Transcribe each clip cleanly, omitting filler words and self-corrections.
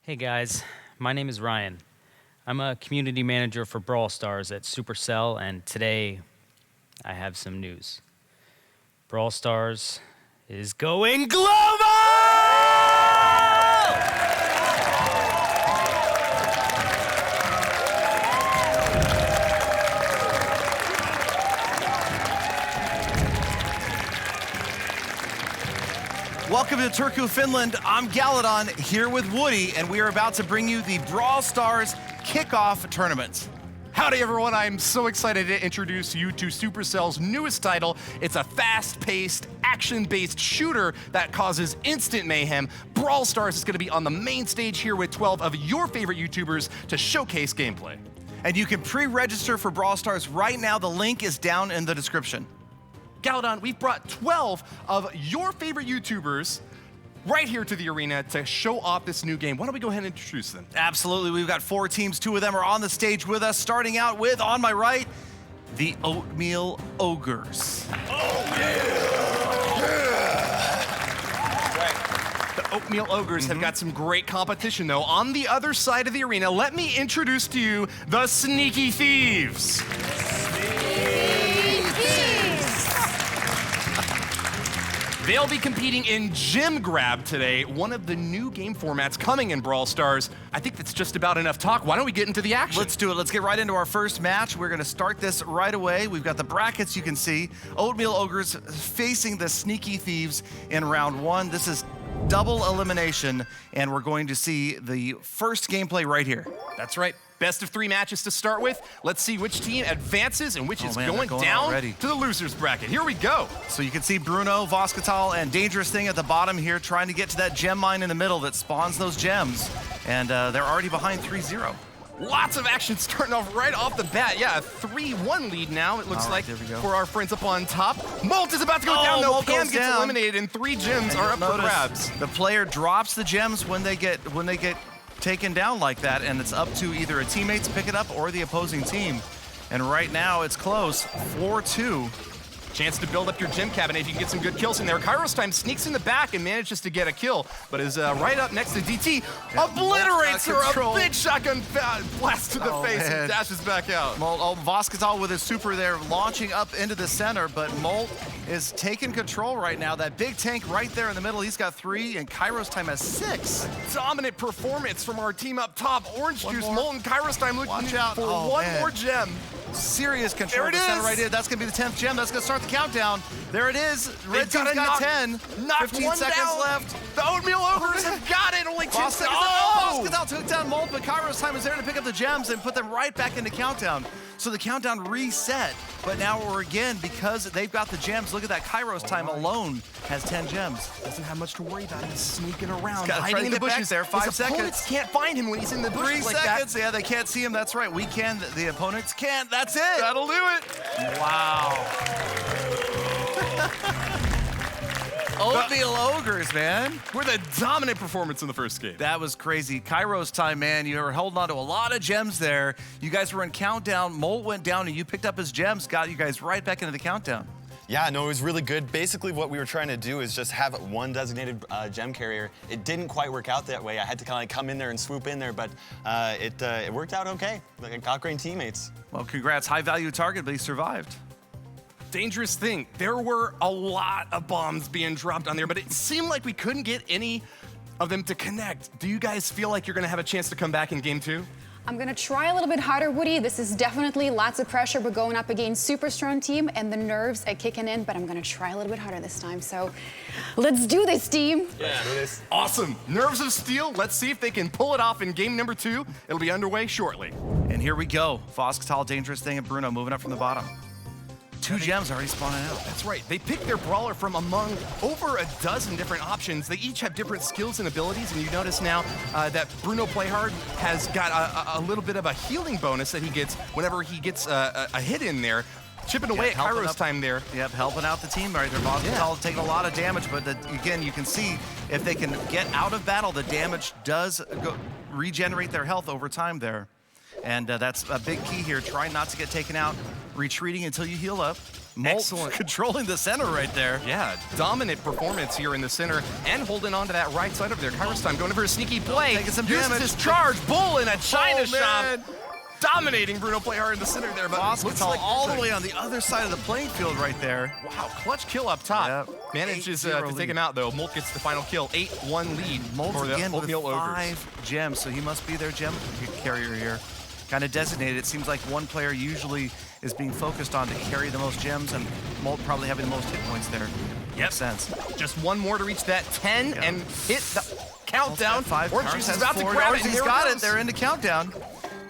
Hey guys, my name is Ryan. I'm a community manager for Brawl Stars at Supercell, and today I have some news. Brawl Stars is going global! Welcome to Turku, Finland. I'm Galadon here with Woody, and we are about to bring you the Brawl Stars kickoff tournament. Howdy everyone, I'm so excited to introduce you to Supercell's newest title. It's a fast-paced, action-based shooter that causes instant mayhem. Brawl Stars is gonna be on the main stage here with 12 of your favorite YouTubers to showcase gameplay. And you can pre-register for Brawl Stars right now. The link is down in the description. Galadon, we've brought 12 of your favorite YouTubers right here to the arena to show off this new game. Why don't we go ahead and introduce them? Absolutely, we've got 4 teams. 2 of them are on the stage with us, starting out with, on my right, the Oatmeal Ogres. The Oatmeal Ogres have got some great competition though. On the other side of the arena, let me introduce to you the Sneaky Thieves. They'll be competing in Gym Grab today, one of the new game formats coming in Brawl Stars. I think that's just about enough talk. Why don't we get into the action? Let's do it. Let's get right into our first match. We're going to start this right away. We've got the brackets you can see. Oatmeal Ogres facing the Sneaky Thieves in round 1. This is double elimination, and we're going to see the first gameplay right here. That's right. Best of 3 matches to start with. Let's see which team advances and which is going down already to the losers bracket. Here we go. So you can see Bruno, Voskatal, and Dangerous Thing at the bottom here trying to get to that gem mine in the middle that spawns those gems. And they're already behind 3-0. Lots of action starting off right off the bat. Yeah, a 3-1 lead now, it looks like, for our friends up on top. Molt is about to go down, though. Pam gets eliminated, and 3 gems are up for grabs. The player drops the gems when they get taken down like that, and it's up to either a teammate to pick it up or the opposing team. And right now, it's close, 4-2. Chance to build up your gym cabinet if you can get some good kills in there. Kairos Time sneaks in the back and manages to get a kill, but is right up next to DT. Obliterates her, a big shotgun blast to the face and dashes back out. Voskatal with his super there launching up into the center, but Molt is taking control right now. That big tank right there in the middle, he's got 3, and Kairos Time has 6. Dominant performance from our team up top. Orange Juice, Molt, and Kairos Time looking for one more gem. Serious control. There it is. Right here. That's going to be the 10th gem. That's going to start the countdown. There it is. Red team's got 10. 15 seconds left. The Oatmeal Ogres have got it. Only 10 seconds left. Voskatal took down Molt, but Kairos Time is there to pick up the gems and put them right back into countdown. So the countdown reset, but now we're again, because they've got the gems, look at that, Kairos Time alone has 10 gems. Doesn't have much to worry about. He's sneaking around, hiding in the bushes there, 5 seconds. Opponents can't find him when he's in the bushes 3 seconds, yeah, they can't see him, that's right. We can, the opponents can't, that's it. That'll do it. Wow. Oatmeal Ogres, man. With a dominant performance in the first game. That was crazy. Kairos Time, man, you were holding on to a lot of gems there. You guys were in countdown. Molt went down and you picked up his gems, got you guys right back into the countdown. Yeah, no, it was really good. Basically, what we were trying to do is just have one designated gem carrier. It didn't quite work out that way. I had to kind of come in there and swoop in there, but it worked out okay. I got great teammates. Well, congrats. High value target, but he survived. Dangerous Thing. There were a lot of bombs being dropped on there, but it seemed like we couldn't get any of them to connect. Do you guys feel like you're gonna have a chance to come back in game 2? I'm gonna try a little bit harder, Woody. This is definitely lots of pressure. We're going up against super strong team and the nerves are kicking in, but I'm gonna try a little bit harder this time. So let's do this, team. Yeah, do this. Awesome. Nerves of steel. Let's see if they can pull it off in game number 2. It'll be underway shortly. And here we go. Voskatal, Dangerous Thing, and Bruno moving up from the bottom. 2 gems already spawning out. That's right. They picked their brawler from among over a dozen different options. They each have different skills and abilities, and you notice now that Bruno Playhard has got a little bit of a healing bonus that he gets whenever he gets a hit in there. Chipping away at Kairos Time there. Yep, helping out the team right there. Voskatal taking a lot of damage, but again, you can see if they can get out of battle, the damage does regenerate their health over time there. And that's a big key here. Try not to get taken out. Retreating until you heal up. Molt controlling the center right there. Yeah, dominant performance here in the center and holding on to that right side over there. Kairos time going for a sneaky play. Taking some Uses damage. his charge. Bull in a China shop. man. Dominating Bruno Playhard in the center there. But looks Hospital like all the way on the other side of the playing field right there. Wow, clutch kill up top. Yep. Manages 8-0 to take lead. him out, though. Molt gets the final kill. 8-1 lead Molt for the again with Oatmeal Ogres. 5 gems, so he must be their gem carrier here. Kind of designated. It seems like one player usually is being focused on to carry the most gems, and Molt probably having the most hit points there. Makes sense. Just one more to reach that 10 Yeah. and hit the countdown. 5. Orange Kairos Juice has is about to 4. grab Orange it. and Juice here got it it. goes. They're into countdown.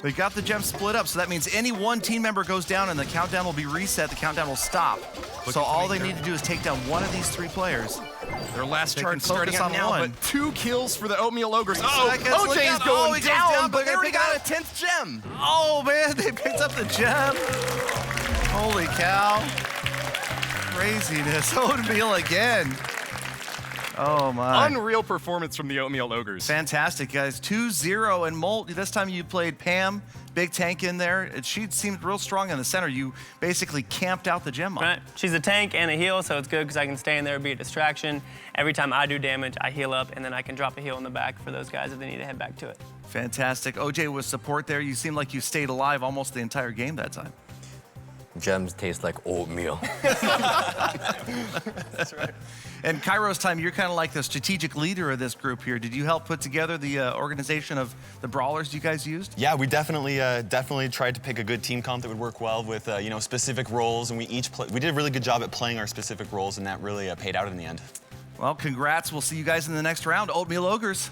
They got the gem split up, so that means any one team member goes down and the countdown will be reset. The countdown will stop. So all they need to do is take down one of these 3 players. Their last They charge can starting focus out on now, one. but 2 kills for the Oatmeal Ogres. Oh, seconds, look OJ's out. going He goes down, down, but but they already they got got a 10th gem. Oh man, they picked up the gem. Holy cow. Craziness. Oatmeal again. Oh my. Unreal performance from the Oatmeal Ogres. Fantastic, guys. 2-0 and Molt. This time you played Pam, big tank in there. She seemed real strong in the center. You basically camped out the gem mine. Right. She's a tank and a heal, so it's good because I can stay in there and be a distraction. Every time I do damage, I heal up, and then I can drop a heal in the back for those guys if they need to head back to it. Fantastic. OJ was support there. You seemed like you stayed alive almost the entire game that time. Gems taste like oatmeal. That's right. And Kairos time, you're kind of like the strategic leader of this group here. Did you help put together the organization of the brawlers you guys used? Yeah, we definitely tried to pick a good team comp that would work well with specific roles, and we did a really good job at playing our specific roles, and that really paid out in the end. Well, congrats. We'll see you guys in the next round. Oatmeal Ogres.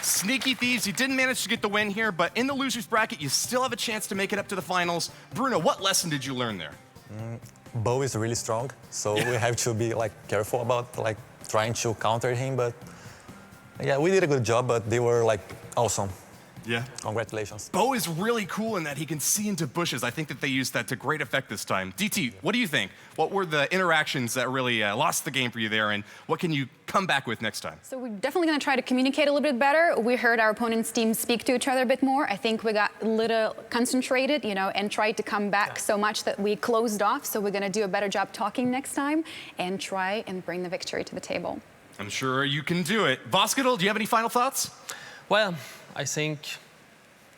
Sneaky Thieves, you didn't manage to get the win here, but in the loser's bracket, you still have a chance to make it up to the finals. Bruno, what lesson did you learn there? Bo is really strong, so we have to be careful about trying to counter him. But yeah, we did a good job, but they were awesome. Yeah. Congratulations. Bo is really cool in that he can see into bushes. I think that they used that to great effect this time. DT, what do you think? What were the interactions that really lost the game for you there, and what can you come back with next time? So we're definitely going to try to communicate a little bit better. We heard our opponent's team speak to each other a bit more. I think we got a little concentrated, and tried to come back so much that we closed off. So we're going to do a better job talking next time and try and bring the victory to the table. I'm sure you can do it. Voskadal, do you have any final thoughts? Well, I think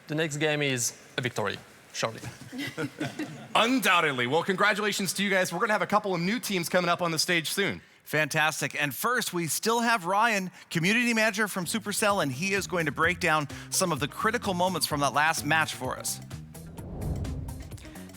the next game is a victory, surely. Undoubtedly. Well, congratulations to you guys. We're going to have a couple of new teams coming up on the stage soon. Fantastic. And first, we still have Ryan, community manager from Supercell, and he is going to break down some of the critical moments from that last match for us.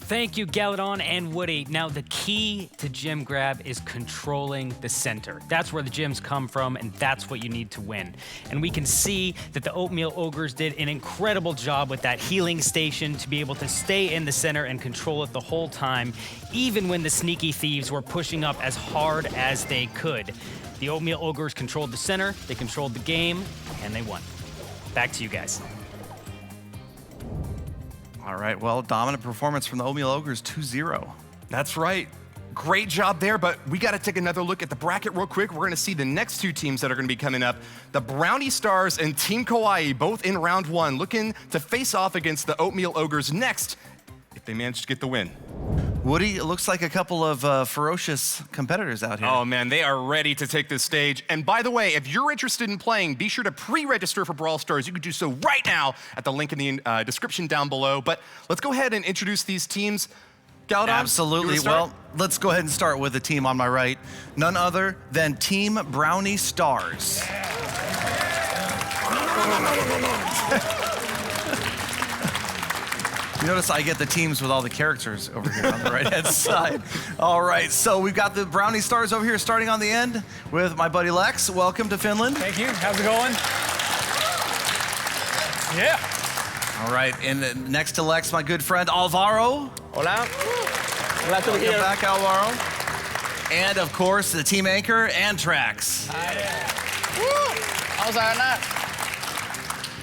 Thank you, Galadon and Woody. Now, the key to gem grab is controlling the center. That's where the gems come from, and that's what you need to win. And we can see that the Oatmeal Ogres did an incredible job with that healing station to be able to stay in the center and control it the whole time, even when the Sneaky Thieves were pushing up as hard as they could. The Oatmeal Ogres controlled the center, they controlled the game, and they won. Back to you guys. All right, well, dominant performance from the Oatmeal Ogres, 2-0. That's right. Great job there, but we got to take another look at the bracket real quick. We're going to see the next 2 teams that are going to be coming up. The Brownie Stars and Team Kawaii, both in round 1, looking to face off against the Oatmeal Ogres next, if they manage to get the win. Woody, it looks like a couple of ferocious competitors out here. Oh man, they are ready to take this stage. And by the way, if you're interested in playing, be sure to pre-register for Brawl Stars. You can do so right now at the link in the description down below. But let's go ahead and introduce these teams. Galadon, Absolutely. you wanna start? Well, let's go ahead and start with the team on my right. None other than Team Brownie Stars. You notice I get the teams with all the characters over here on the right-hand side. All right, so we've got the Brownie Stars over here starting on the end with my buddy Lex. Welcome to Finland. Thank you. How's it going? Yeah. All right, and next to Lex, my good friend Alvaro. Hola. Glad to be Welcome here. back, Alvaro. And of course, the team anchor, Antrax. How's that?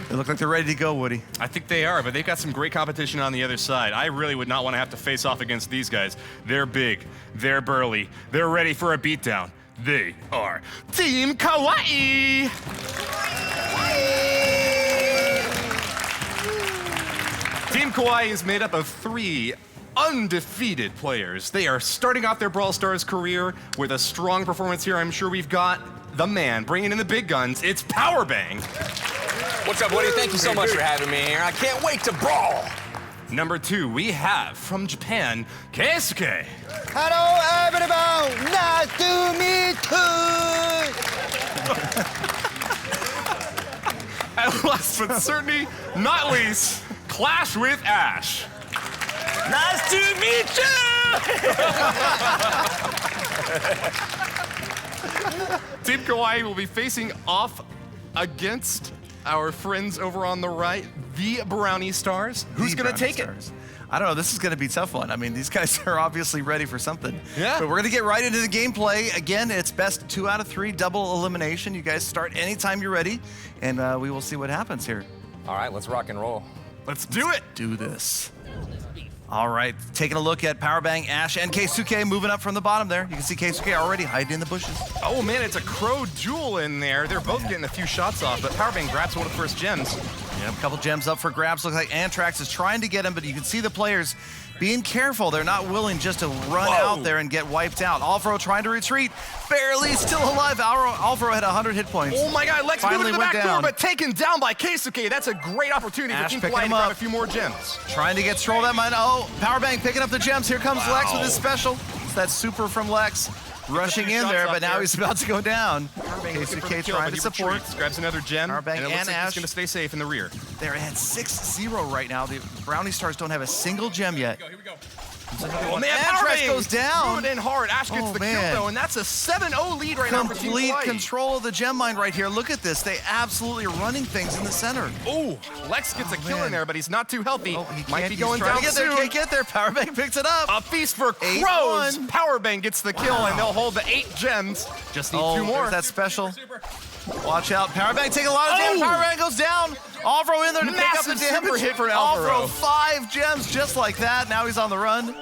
They look like they're ready to go, Woody. I think they are, but they've got some great competition on the other side. I really would not want to have to face off against these guys. They're big, they're burly, they're ready for a beatdown. They are Team Kawaii! Team Kawaii is made up of 3 undefeated players. They are starting off their Brawl Stars career with a strong performance here. I'm sure we've got the man bringing in the big guns. It's Powerbang. What's up, Woody? Thank you so much for having me here. I can't wait to brawl. Number 2, we have from Japan, Keisuke. Hello, everyone. Nice to meet you. And last but certainly not least, Clash with Ash. Nice to meet you! Team Kawaii will be facing off against our friends over on the right, the Brownie Stars. Who's going to take it? I don't know. This is going to be a tough one. I mean, these guys are obviously ready for something. Yeah. But we're going to get right into the gameplay. Again, it's best 2 out of 3, double elimination. You guys start anytime you're ready, and we will see what happens here. All right, let's rock and roll. Let's do it. Do this. All right, taking a look at Powerbang, Ash, and Keisuke moving up from the bottom there. You can see Keisuke already hiding in the bushes. Oh man, it's a Crow duel in there. They're both getting a few shots off, but Powerbang grabs one of the first gems. Yeah, a couple gems up for grabs. Looks like Antrax is trying to get him, but you can see the players being careful. They're not willing just to run out there and get wiped out. Alvaro trying to retreat, barely still alive. Alvaro had 100 hit points. Oh my God, Lex moving to the went back door, down. but taken down by Keisuke. That's a great opportunity Ash for Team picking Kawaii to him grab up. a few more gems. Trying to get Stroll that mine. Oh, Powerbang picking up the gems. Here comes Lex with his special. It's that super from Lex. Rushing in there, but now he's about to go down. Keisuke trying to support. Grabs another gem, Powerbang and it looks and like Ash. he's going to stay safe in the rear. They're at 6-0 right now. The Brownie Stars don't have a single gem yet. Here we go. Oh, man, Antrax Powerbang goes down. moving in hard. Ash gets Oh, the man. kill, though, and that's a 7-0 lead right now for Team Complete Kawaii. control of the gem mine right here. Look at this. They absolutely are running things in the center. Ooh, Lex gets a kill man. in there, but he's not too healthy. Oh, he Might can't- be he's going trying down to get there. soon. Can't get there. Powerbang picks it up. A feast for 8-1. crows. Powerbang gets the kill, and they'll hold the 8 gems. Just need 2 more. There's that special. Watch out. Powerbang taking a lot of damage. Oh! Powerbang goes down. Alvaro in there to pick up the Massive damage. super hit for Alvaro. 5 gems just like that. Now he's on the run.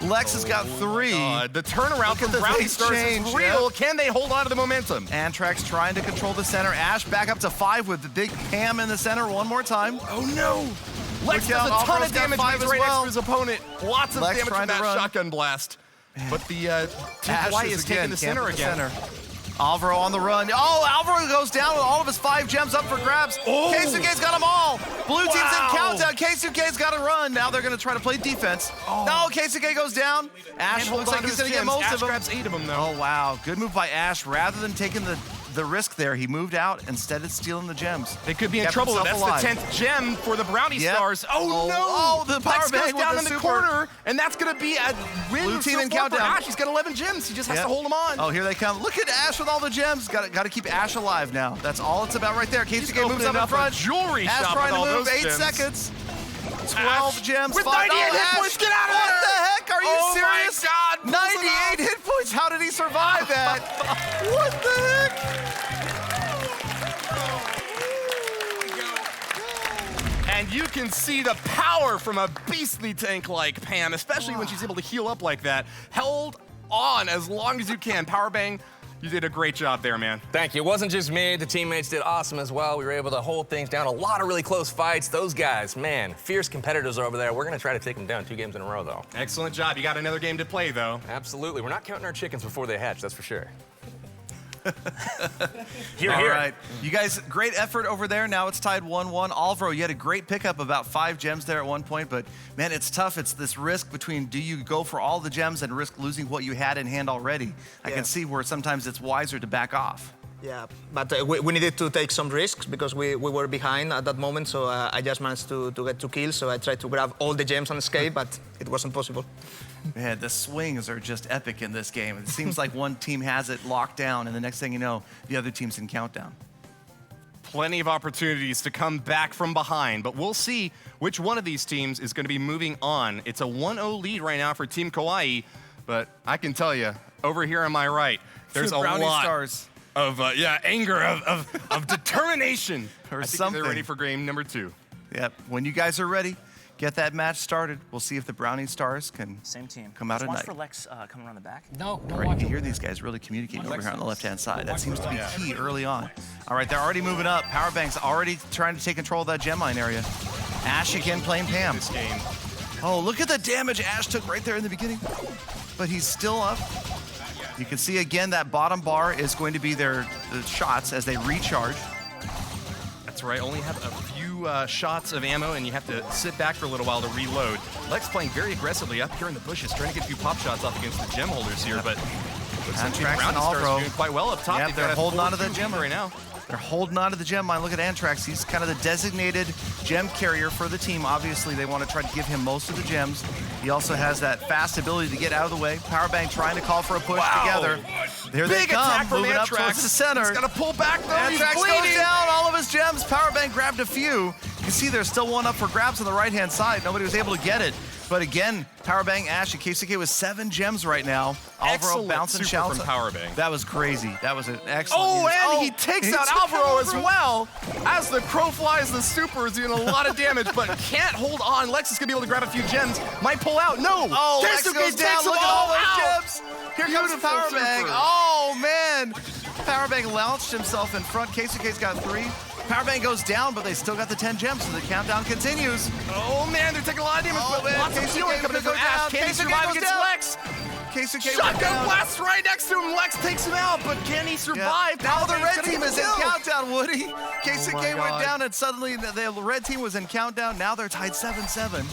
Lex has got 3. The turnaround Look at from the Brownie big Stars change, is real. yeah. Can they hold on to the momentum? Antrax trying to control the center. Ash back up to 5 with the big Pam in the center one more time. Oh no! Lex Look does a out, ton Alvaro's of got damage 5 he's as right well. next to his opponent. Lots of Lex damage trying from to that run. shotgun blast. But the Team Ash Kawaii is taking the center camping again. Alvaro on the run. Oh, Alvaro goes down with all of his 5 gems up for grabs. Oh. Keisuke's got them all. Blue team's Wow. in countdown. Keisuke's got to run. Now they're going to try to play defense. Oh. No, Keisuke goes down. Ash Can't looks hold like on to he's his going to get gems. most Ash of them. grabs 8 of them, though. Oh, wow. Good move by Ash. Rather than taking the risk there, he moved out instead of stealing the gems. They could be in Kept trouble. himself That's alive. the 10th gem for the Brownie Yep. Stars. Oh, Oh, no! oh, the Lex Powerbang goes with down the in the super. corner, and that's going to be a win. Blue team so in far for countdown. Ash. He's got 11 gems. He just has Yep. to hold them on. Oh, here they come. Look at Ash with all the gems. Got to keep Ash alive now. That's all it's about right there. Keisuke moves opening up in up a front. jewelry Ash shop trying with to all move. those 8 gems. seconds. 12 Ash gems. with 5. 98 hit Ash. points. Get out of What there. the heck? Are you Oh my serious? God, pulls it 98 hit points. How did he survive that? What the heck? And you can see the power from a beastly tank like Pam, especially when she's able to heal up like that. Held on as long as you can. Powerbang, you did a great job there, man. Thank you. It wasn't just me. The teammates did awesome as well. We were able to hold things down. A lot of really close fights. Those guys, man, fierce competitors over there. We're going to try to take them down 2 games in a row, though. Excellent job. You got another game to play, though. Absolutely. We're not counting our chickens before they hatch, that's for sure. Here, All here. right. You guys, great effort over there. Now it's tied 1-1. Alvaro, you had a great pickup, about 5 gems there at one point, but man, it's tough. It's this risk between do you go for all the gems and risk losing what you had in hand already. I Yeah. can see where sometimes it's wiser to back off. Yeah, but we needed to take some risks because we were behind at that moment, so I just managed to get 2 kills, so I tried to grab all the gems and escape, but it wasn't possible. Man, the swings are just epic in this game. It seems like one team has it locked down, and the next thing you know, the other team's in countdown. Plenty of opportunities to come back from behind, but we'll see which one of these teams is going to be moving on. It's a 1-0 lead right now for Team Kawaii, but I can tell you, over here on my right, there's The a Brownie lot Stars. of anger, of determination. Or I think something. they're ready for game number 2. Yep. When you guys are ready, get that match started. We'll see if the Brownie Stars can Same team. come out Just at watch night. for Lex coming around the back. No, All right, you hear these guys really communicating over here on the left-hand side. That seems to be key early on. All right, they're already moving up. Powerbang's already trying to take control of that gem mine area. Ash again playing Pam. This game. Oh, look at the damage Ash took right there in the beginning. But he's still up. You can see again that bottom bar is going to be their shots as they recharge. That's right, only have a few shots of ammo and you have to sit back for a little while to reload. Lex playing very aggressively up here in the bushes, trying to get a few pop shots off against the gem holders here, but looks like Antrax and Brownie Stars Alvaro. doing quite well up top. Yep, They've they're got a holding on to the 4-2 gem lead right now. They're holding on to the gem mine. Look at Antrax. He's kind of the designated gem carrier for the team. Obviously, they want to try to give him most of the gems. He also has that fast ability to get out of the way. Powerbank trying to call for a push together. Here they Big come, attack from moving up Antrax. towards the center. He's got to pull back though. Antrax He's goes bleeding. down, all of his gems. Powerbank grabbed a few. You can see there's still one up for grabs on the right-hand side. Nobody was able to get it. But again, Powerbank, Ash, and Keisuke with 7 gems right now. Alvaro Excellent bouncing super shouts. from Powerbank. That was crazy. That was an excellent Oh, use. and he takes out Alvaro as well. As the crow flies, the super is doing a lot of damage, but can't hold on. Lex is going to be able to grab a few gems. Might pull out. No. Oh, Lex Keisuke goes down. takes them Look at all all those out. gems. Here comes Beautiful Powerbank. super. Oh, man. Powerbank launched himself in front. Keisuke's got 3. Powerbank goes down, but they still got the 10 gems, so the countdown continues. Oh, man, they're taking a lot of damage, but lots of healing coming in from Ash. Can he survive against Lex? Keisuke went Shotgun down. blast right next to him. Lex takes him out, but can he survive? Now the Powerbank's red gonna team get is the in kill. countdown, Woody. Keisuke my went God. down, and suddenly the red team was in countdown. Now they're tied 7-7.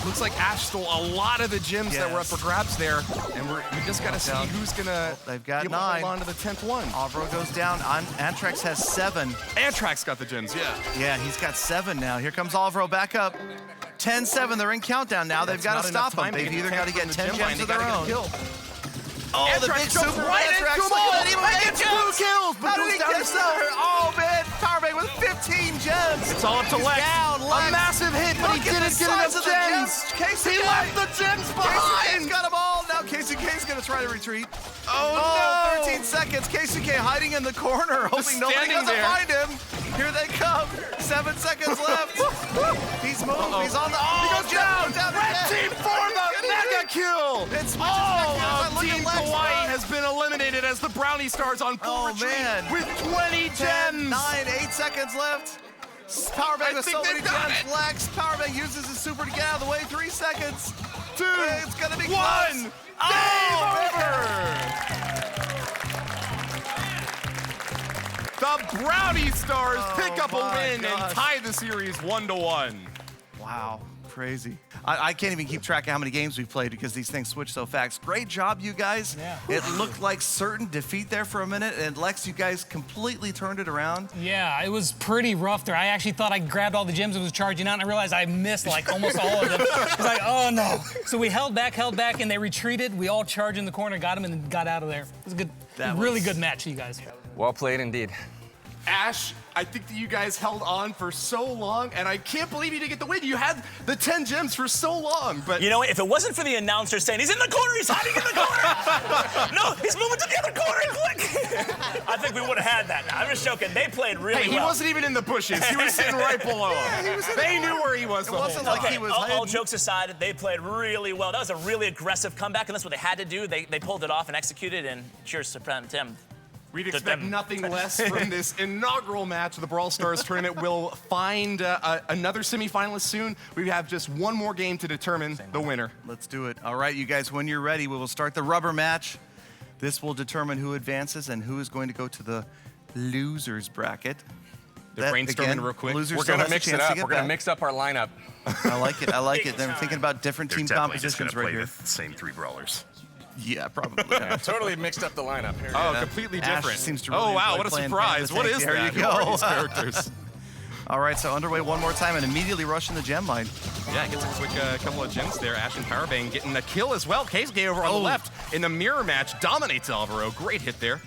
Looks like Ash stole a lot of the gems that were up Yes. for grabs there, and we just got to see Countdown. who's gonna They've got be able to 9. hold on to the 10th one. Alvaro goes down. Antrax has 7. Antrax got the gems, yeah. Yeah, he's got 7 now. Here comes Alvaro back up. 10-7, they're in countdown now. They've got to stop them. They've either got to get 10 gems of their own. Oh, the big super right Antrax. into Look him. at that, he went Gets eight 2 gems. kills, but How goes did he down get to there? 7. Oh, man. Powerbank with 15 gems. It's all up to He's Lex. down. A Lex. massive hit, but he Look at didn't the get size enough of the gems. Keisuke. He left the gems Keisuke's behind. got them all. Now Keisuke's going to try to retreat. Oh, no. 13 seconds. Keisuke hiding in the corner, hoping nobody standing doesn't there. find him. Here they come. 7 seconds left. He's moved. He's on the. He goes down. Red again. team for the mega kill. It switches All back of down. Look Team at Lex Hawaii run. has been eliminated as the Brownie Stars on full Oh, retreat man. with 20 10, gems. 9, 8 seconds left. Powerbank with think so many they've got gems. it. Lex. Powerbank uses his super to get out of the way. 3 seconds. 2, It's going to be 1. close. Game Oh, over. The Brownie Stars pick up a my win gosh. and tie the series 1-1. Wow, crazy. I can't even keep track of how many games we've played because these things switch so fast. Great job, you guys. Yeah. It looked like certain defeat there for a minute, and Lex, you guys completely turned it around. Yeah, it was pretty rough there. I actually thought I grabbed all the gems and was charging out, and I realized I missed like almost all of them. I was like, oh no. So we held back, and they retreated. We all charged in the corner, got them, and then got out of there. It was a good, really good match, you guys. Well played indeed. Ash, I think that you guys held on for so long, and I can't believe you didn't get the win. You had the 10 gems for so long, but You know, if it wasn't for the announcer saying, he's in the corner, he's hiding in the corner. No, he's moving to the other corner, quick. I think we would have had that. I'm just joking. They played really hey, he well. wasn't even in the bushes. He was sitting right below him. They knew where he was. It wasn't like he was all hiding. jokes aside, they played really well. That was a really aggressive comeback, and that's what they had to do. They pulled it off and executed, and cheers to Tim. We'd expect nothing less from this inaugural match. The Brawl Stars tournament will find another semifinalist soon. We have just one more game to determine the winner. Let's do it. All right, you guys, when you're ready, we will start the rubber match. This will determine who advances and who is going to go to the losers bracket. They're brainstorming real quick. Losers We're still gonna has a mix it chance to up. get We're gonna back. mix up our lineup. I like it. I like it. They're thinking about different team compositions right here. The same 3 brawlers. Yeah, probably. Yeah, totally mixed up the lineup here. Oh, completely Ash different. seems to oh, really wow, enjoy what a playing surprise. Panda What Tank. is There that? you Who are go. these characters? All right, so underway one more time and immediately rushing the gem line. Yeah, gets a quick couple of gems there. Ash and Powerbang getting a kill as well. Keisuke over on the left in the mirror match dominates Alvaro. Great hit there.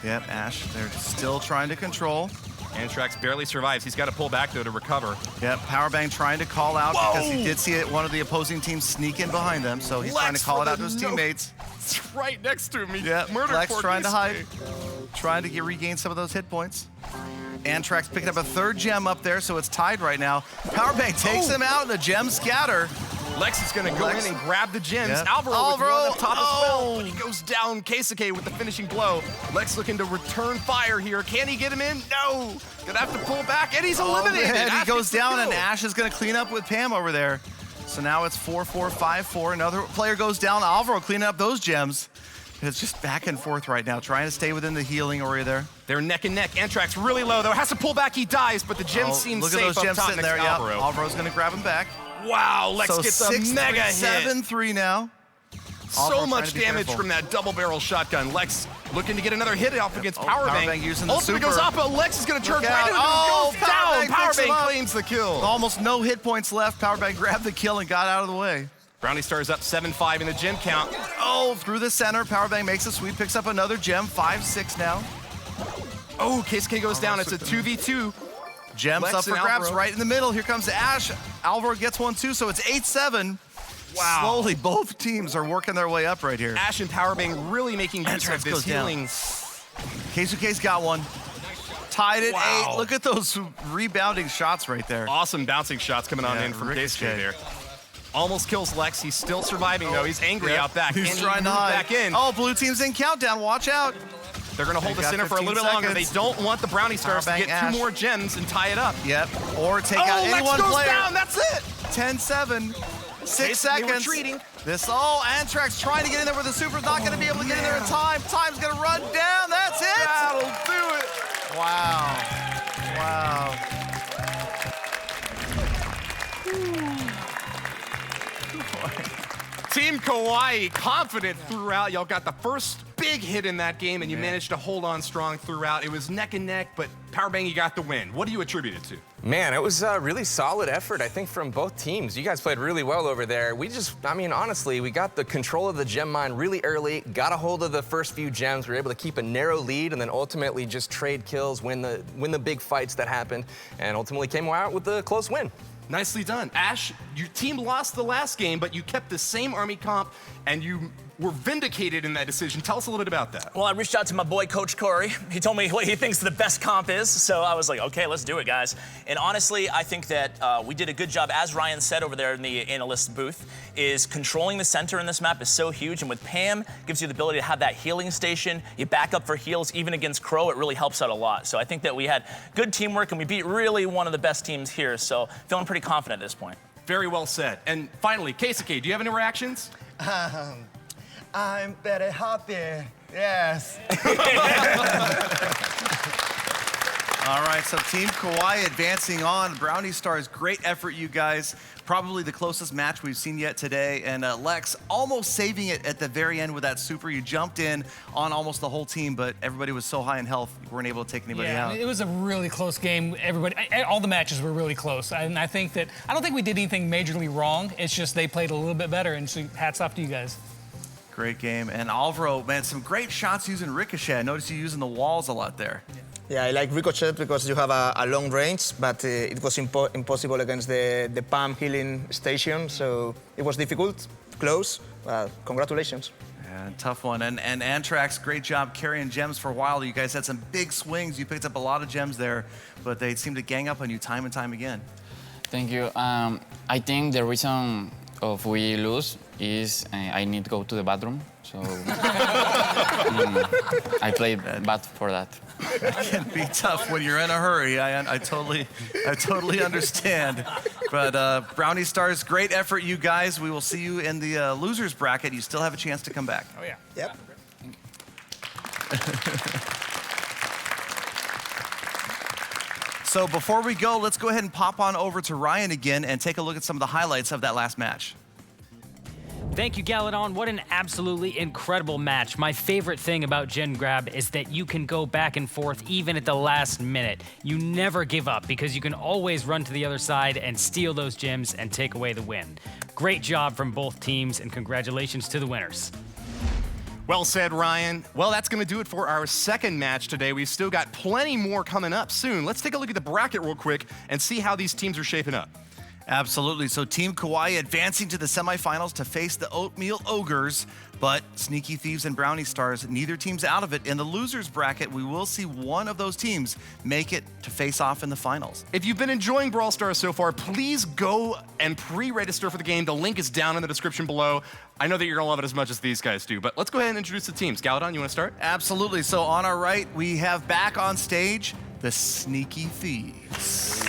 Yep, Ash, they're still trying to control. Antrax barely survives. He's got to pull back, though, to recover. Yep, Powerbang trying to call out because he did see it, one of the opposing teams sneak in behind them, so he's trying to call it out to his teammates. It's right next to me. Yeah, Murder Lex poor trying to Keisuke. hide, trying to regain some of those hit points. Antrax picking up a 3rd gem up there, so it's tied right now. Powerbank takes him out, and the gems scatter. Lex is going to go in and grab the gems. Yep. Alvaro with one up top as well, Oh. but he goes down. Keisuke with the finishing blow. Lex looking to return fire here. Can he get him in? No. Gonna have to pull back, and he's eliminated. And he Ash goes gets the down, and kill. Ash is going to clean up with Pam over there. So now it's 4-4, 5-4. Another player goes down. Alvaro cleaning up those gems. It's just back and forth right now, trying to stay within the healing area there. They're neck and neck. Antrax really low, though. Has to pull back. He dies, but the gems seem look safe at those up gems top sitting next there. to Yeah, Alvaro. Alvaro's going to grab him back. Wow, Lex So gets a 6-3, mega hit. 7-3 now. So Alvaro much trying to be damage careful. from that double barrel shotgun. Lex looking to get another hit off against Powerbang. Powerbang using the Ultimate goes super. up, but Lex is going to charge Look right out. into him. Oh, Goes down. Powerbang picks him Powerbang up. claims the kill. Almost no hit points left. Powerbang grabbed the kill and got out of the way. Brownie Stars up 7-5 in the gem count. Oh, through the center. Powerbang makes a sweep, picks up another gem. 5-6 now. Oh, Keisuke goes down. It's a 2v2. Gems Lex up for and grabs Alvaro. right in the middle. Here comes Ash. Alvaro gets one too, so it's 8-7. Wow. Slowly, both teams are working their way up right here. Ash and Powerbang really making use Antrax of this goes down. healing. Keisuke's got one. Tied at Wow. 8. Look at those rebounding shots right there. Awesome bouncing shots coming on Yeah, in from ricochet. Keisuke there. Almost kills Lex. He's still surviving, though. He's angry Yep. out back. He's Can he trying to move hide. back in? Oh, blue team's in countdown. Watch out. They're going to hold They the got center for a 15 little bit longer. They seconds. don't want the Brownie Stars to Powerbang get Ash. two more gems and tie it up. Yep. Or take out any Lex one goes player. down. That's it. 10-7. 6 They seconds. retreating. Antrax trying to get in there with the super's not going to be able to get in there in time. Time's going to run down. That's it. That'll do it. Wow. Wow. Team Kawaii confident throughout. Y'all got the first big hit in that game, and you managed to hold on strong throughout. It was neck and neck, but Powerbang, you got the win. What do you attribute it to? Man, it was a really solid effort, I think, from both teams. You guys played really well over there. Honestly, we got the control of the gem mine really early, got a hold of the first few gems. We were able to keep a narrow lead and then ultimately just trade kills, win the big fights that happened, and ultimately came out with a close win. Nicely done. Ash, your team lost the last game, but you kept the same army comp, and you were vindicated in that decision. Tell us a little bit about that. Well, I reached out to my boy, Coach Corey. He told me what he thinks the best comp is, so I was like, okay, let's do it, guys. And honestly, I think that we did a good job, as Ryan said over there in the analyst booth, is controlling the center in this map is so huge, and with Pam, gives you the ability to have that healing station. You back up for heals, even against Crow, it really helps out a lot. So I think that we had good teamwork, and we beat really one of the best teams here, so feeling pretty confident at this point. Very well said. And finally, Keisuke, do you have any reactions? I'm very happy. Yes. All right, so Team Kawaii advancing on. Brownie Stars, great effort, you guys. Probably the closest match we've seen yet today. And Lex almost saving it at the very end with that super. You jumped in on almost the whole team, but everybody was so high in health, you weren't able to take anybody Yeah, out. it was a really close game. All the matches were really close. And I don't think we did anything majorly wrong. It's just they played a little bit better, and so hats off to you guys. Great game. And Alvaro, man, some great shots using Ricochet. I noticed you using the walls a lot there. Yeah, I like Ricochet because you have a long range, but it was impossible against the Pam healing station, so it was difficult, close. Congratulations. Yeah, tough one. And Antrax, great job carrying gems for a while. You guys had some big swings. You picked up a lot of gems there, but they seemed to gang up on you time and time again. Thank you. I think the reason of we lose is I need to go to the bathroom, so I played bad for that. It can be tough when you're in a hurry. I totally understand. But Brownie Stars, great effort, you guys. We will see you in the losers bracket. You still have a chance to come back. Oh, yeah. Yep. So before we go, let's go ahead and pop on over to Ryan again and take a look at some of the highlights of that last match. Thank you, Galadon. What an absolutely incredible match. My favorite thing about Gen Grab is that you can go back and forth even at the last minute. You never give up because you can always run to the other side and steal those gems and take away the win. Great job from both teams, and congratulations to the winners. Well said, Ryan. Well, that's going to do it for our second match today. We've still got plenty more coming up soon. Let's take a look at the bracket real quick and see how these teams are shaping up. Absolutely. So Team Kawaii advancing to the semifinals to face the Oatmeal Ogres, but Sneaky Thieves and Brownie Stars, neither team's out of it. In the losers bracket, we will see one of those teams make it to face off in the finals. If you've been enjoying Brawl Stars so far, please go and pre-register for the game. The link is down in the description below. I know that you're gonna love it as much as these guys do, but let's go ahead and introduce the teams. Galadon, you wanna start? Absolutely. So on our right, we have back on stage, the Sneaky Thieves.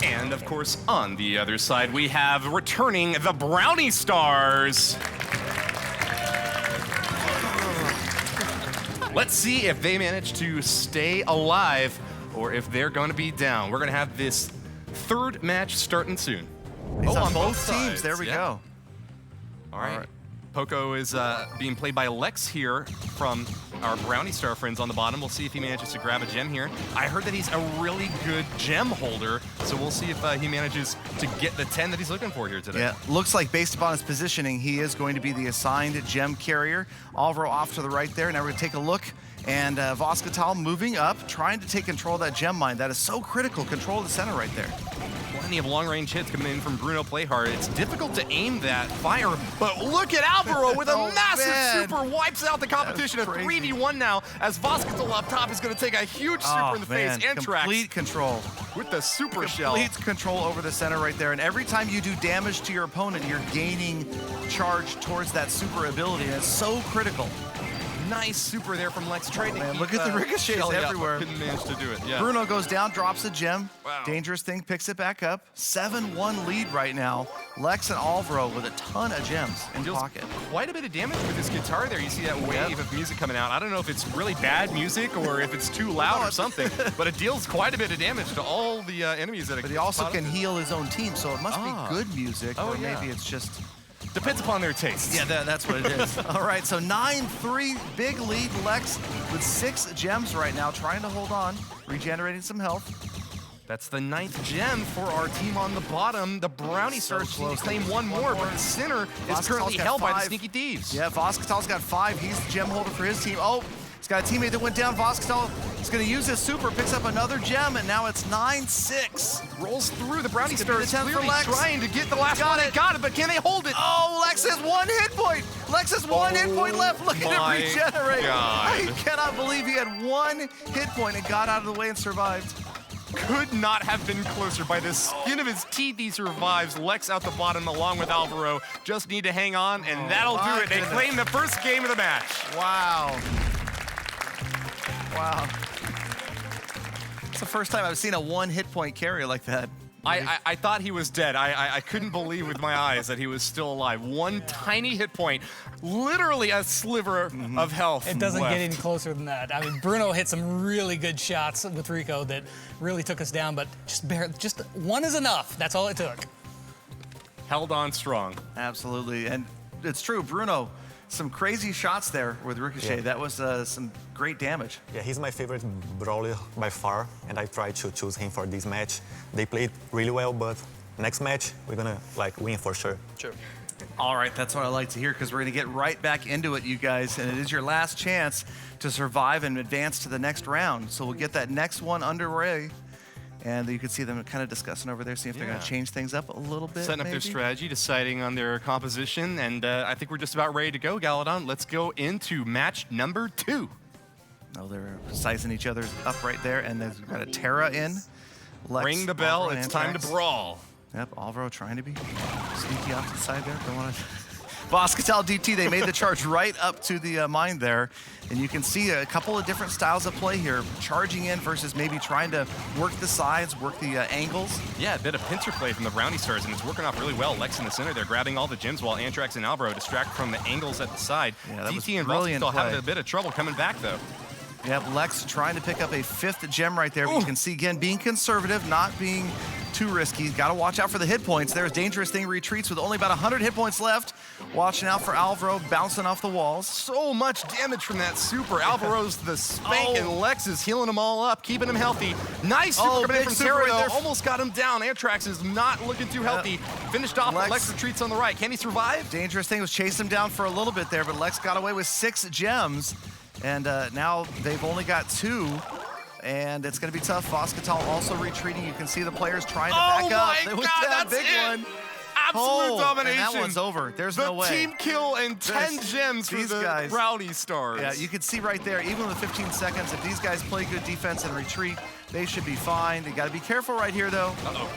And of course, on the other side, we have returning the Brownie Stars. Let's see if they manage to stay alive or if they're going to be down. We're going to have this third match starting soon. He's on both sides. teams. There we go. All right. Poco is being played by Lex here from our Brownie Star friends on the bottom. We'll see if he manages to grab a gem here. I heard that he's a really good gem holder, so we'll see if he manages to get the 10 that he's looking for here today. Yeah, looks like based upon his positioning, he is going to be the assigned gem carrier. Alvaro off to the right there. Now we're going to take a look. And Voskatal moving up, trying to take control of that gem mine. That is so critical. Control of the center right there. Plenty of long-range hits coming in from Bruno Playhard. It's difficult to aim that fire, but look at Alvaro with a massive super, wipes out the competition. A 3v1 now, as Voskatal up top is going to take a huge super in the face. Antrax complete control. With the super shell. Complete control over the center right there. And every time you do damage to your opponent, you're gaining charge towards that super ability. And it's so critical. Nice super there from Lex. Trying to keep, look at the ricochets everywhere. Couldn't manage to do it. Yeah. Bruno goes down, drops a gem. Wow. Dangerous thing picks it back up. 7-1 lead right now. Lex and Alvaro with a ton of gems in pocket. Quite a bit of damage with this guitar there. You see that wave of music coming out. I don't know if it's really bad music or if it's too loud or something, but it deals quite a bit of damage to all the enemies that it. But he also can heal his own team, so it must be good music, or yeah. maybe it's just. Depends upon their taste. Yeah, that's what it is. All right, so 9-3, big lead. Lex with 6 gems right now, trying to hold on, regenerating some health. That's the 9th gem for our team on the bottom. The Brownie Stars need to claim one more, but the center is currently held by the Sneaky Thieves. Yeah, Voskatal's got 5. He's the gem holder for his team. Oh, he's got a teammate that went down. Voskatal is going to use his super, picks up another gem, and now it's 9-6. Rolls through. The Brownie Stars clearly trying to get the last one. They got it, but can they hold it? Oh, Lex has 1 hit point. Lex has 1 hit point left. Look at him regenerate. God. I cannot believe he had 1 hit point and got out of the way and survived. Could not have been closer. By the skin of his teeth, he survives. Lex out the bottom along with Alvaro. Just need to hang on, and that'll do it. They claim the first game of the match. Wow. Wow. It's the first time I've seen a 1 hit point carry like that. I thought he was dead. I couldn't believe with my eyes that he was still alive. 1 tiny hit point, literally a sliver of health. It doesn't left. get any closer than that. I mean, Bruno hit some really good shots with Rico that really took us down, but just 1 is enough. That's all it took. Held on strong. Absolutely, and it's true, Bruno. Some crazy shots there with Ricochet. Yeah. That was some great damage. Yeah, he's my favorite brawler by far, and I tried to choose him for this match. They played really well, but next match, we're gonna win for sure. Sure. All right, that's what I like to hear, because we're gonna get right back into it, you guys, and it is your last chance to survive and advance to the next round. So we'll get that next one underway. And you can see them kind of discussing over there, see if they're going to change things up a little bit. Setting up their strategy, deciding on their composition, and I think we're just about ready to go, Galadon. Let's go into match number 2. Oh, they're sizing each other up right there, and they've got a Terra in. Lex, Ring the bell, Alvaro, it's Antrax. time to brawl. Yep, Alvaro trying to be sneaky off to the side there. Don't want to. Voskatal DT, they made the charge right up to the mine there. And you can see a couple of different styles of play here. Charging in versus maybe trying to work the sides, work the angles. Yeah, a bit of pincer play from the Brownie Stars, and it's working off really well. Lex in the center, they're grabbing all the gems while Antrax and Alvaro distract from the angles at the side. Yeah, that was DT and brilliant still having play. a bit of trouble coming back, though. Yep, Lex trying to pick up a 5th gem right there. But you can see, again, being conservative, not being too risky. Got to watch out for the hit points. There's Dangerous Thing retreats with only about 100 hit points left. Watching out for Alvaro bouncing off the walls. So much damage from that super. Alvaro's the spank, and Lex is healing them all up, keeping them healthy. Nice super coming in from Terra, though. Almost got him down. Antrax is not looking too healthy. Finished off, but Lex retreats on the right. Can he survive? Dangerous Thing was chasing him down for a little bit there, but Lex got away with 6 gems. And now they've only got 2 and it's going to be tough. Voscatal also retreating. You can see the players trying to Oh back up. my It was God, that that's big it. one. Absolute domination. And that one's over. There's no way. The team kill and 10 gems for these the guys. Brownie Stars. Yeah, you can see right there, even with 15 seconds, if these guys play good defense and retreat, they should be fine. They got to be careful right here, though.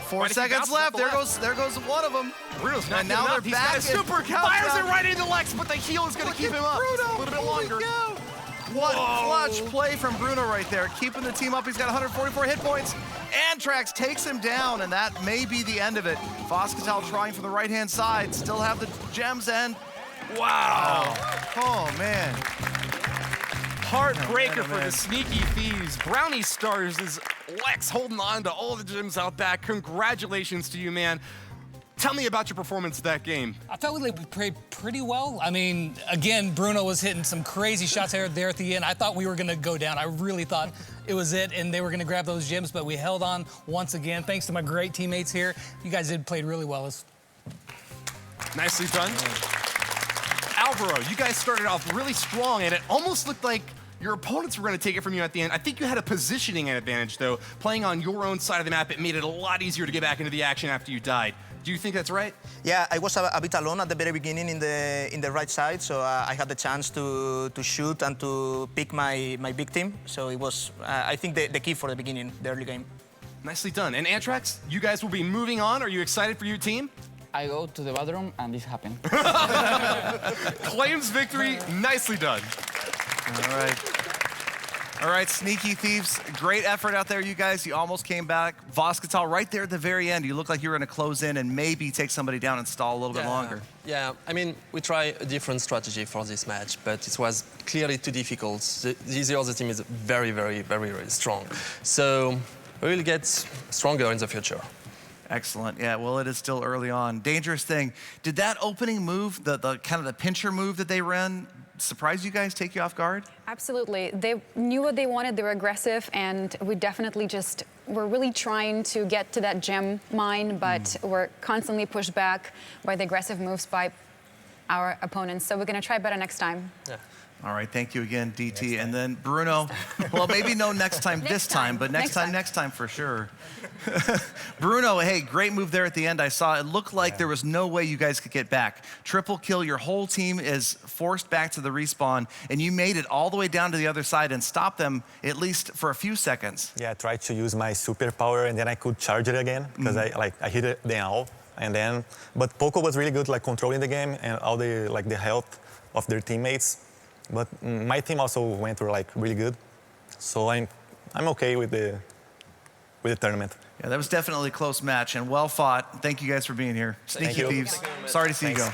4 seconds left. There goes one of them. Bruno's not And now they're He's back. got a super fires it right into Lex, but the heal is going to keep him up a little bit longer. What clutch play from Bruno right there, keeping the team up. He's got 144 hit points. Antrax takes him down, and that may be the end of it. Voscatal trying from the right-hand side, still have the gems, and wow. Oh, man. Heartbreaker for the Sneaky Thieves. Brownie Stars is Lex holding on to all the gems out back. Congratulations to you, man. Tell me about your performance that game. I felt we played pretty well. I mean, again, Bruno was hitting some crazy shots there at the end. I thought we were going to go down. I really thought it was it, and they were going to grab those gems, but we held on once again. Thanks to my great teammates here. You guys played really well. Nicely done. Alvaro, you guys started off really strong, and it almost looked like your opponents were going to take it from you at the end. I think you had a positioning advantage, though. Playing on your own side of the map, it made it a lot easier to get back into the action after you died. Do you think that's right? Yeah, I was a bit alone at the very beginning in the right side, so I had the chance to shoot and to pick my big team. So it was, I think, the key for the beginning, the early game. Nicely done. And Antrax, you guys will be moving on. Are you excited for your team? I go to the bathroom and this happened. Claims victory. Nicely done. All right. All right, Sneaky Thieves, great effort out there, you guys. You almost came back. Voscatal, right there at the very end, you look like you were going to close in and maybe take somebody down and stall a little bit longer. Yeah, I mean, we try a different strategy for this match, but it was clearly too difficult. This year, the team is very, very, very, very strong. So we will get stronger in the future. Excellent. Yeah, well, it is still early on. Dangerous thing. Did that opening move, the kind of the pincher move that they ran, surprise you guys, take you off guard? Absolutely. They knew what they wanted. They were aggressive, and we definitely we're really trying to get to that gem mine, but we're constantly pushed back by the aggressive moves by our opponents. So we're going to try better next time. Yeah. All right, thank you again, DT. And then Bruno, well, maybe no next time this time, but next time for sure. Bruno, hey, great move there at the end. I saw it looked like there was no way you guys could get back. Triple kill, your whole team is forced back to the respawn, and you made it all the way down to the other side and stopped them at least for a few seconds. Yeah, I tried to use my superpower, and then I could charge it again because I hit it down. And then, but Poco was really good, like controlling the game and all the the health of their teammates. But my team also went through really good, so I'm okay with the tournament. Yeah, that was definitely a close match and well fought. Thank you guys for being here. Sneaky Thieves. Sorry to see you go.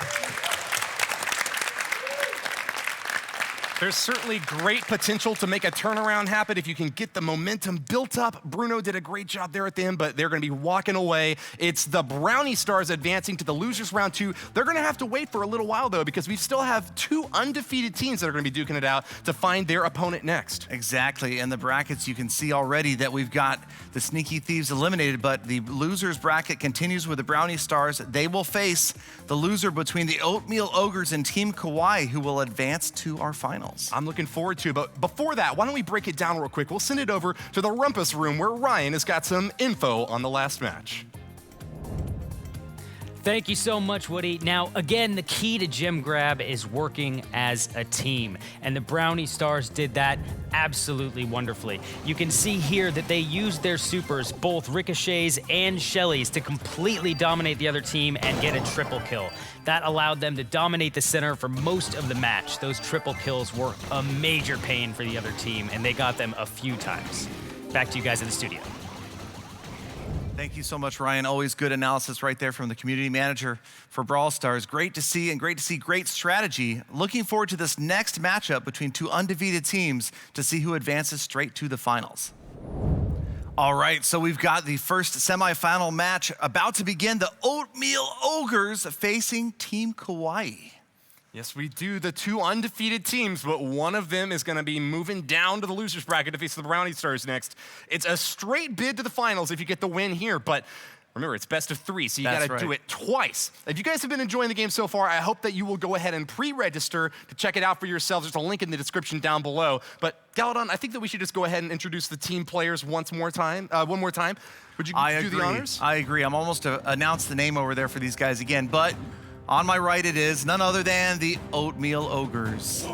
There's certainly great potential to make a turnaround happen if you can get the momentum built up. Bruno did a great job there at the end, but they're going to be walking away. It's the Brownie Stars advancing to the losers round 2. They're going to have to wait for a little while, though, because we still have 2 undefeated teams that are going to be duking it out to find their opponent next. Exactly. And the brackets, you can see already that we've got the Sneaky Thieves eliminated, but the losers bracket continues with the Brownie Stars. They will face the loser between the Oatmeal Ogres and Team Kawaii, who will advance to our finals. I'm looking forward to it, but before that, why don't we break it down real quick? We'll send it over to the Rumpus Room where Ryan has got some info on the last match. Thank you so much, Woody. Now, again, the key to gem grab is working as a team, and the Brownie Stars did that absolutely wonderfully. You can see here that they used their supers, both Ricochets and Shellys, to completely dominate the other team and get a triple kill. That allowed them to dominate the center for most of the match. Those triple kills were a major pain for the other team, and they got them a few times. Back to you guys in the studio. Thank you so much, Ryan. Always good analysis right there from the community manager for Brawl Stars. Great to see, and great to see great strategy. Looking forward to this next matchup between 2 undefeated teams to see who advances straight to the finals. All right, so we've got the first semifinal match about to begin. The Oatmeal Ogres facing Team Kawaii. Yes, we do. The 2 undefeated teams, but one of them is going to be moving down to the losers bracket to face the Brownie Stars next. It's a straight bid to the finals if you get the win here, but Remember, it's best of 3, so you That's got to do right. it twice. If you guys have been enjoying the game so far, I hope that you will go ahead and pre-register to check it out for yourselves. There's a link in the description down below. But Galadon, I think that we should just go ahead and introduce the team players one more time. Would you do the honors? I agree. I'm almost to announce the name over there for these guys again, but on my right it is none other than the Oatmeal Ogres.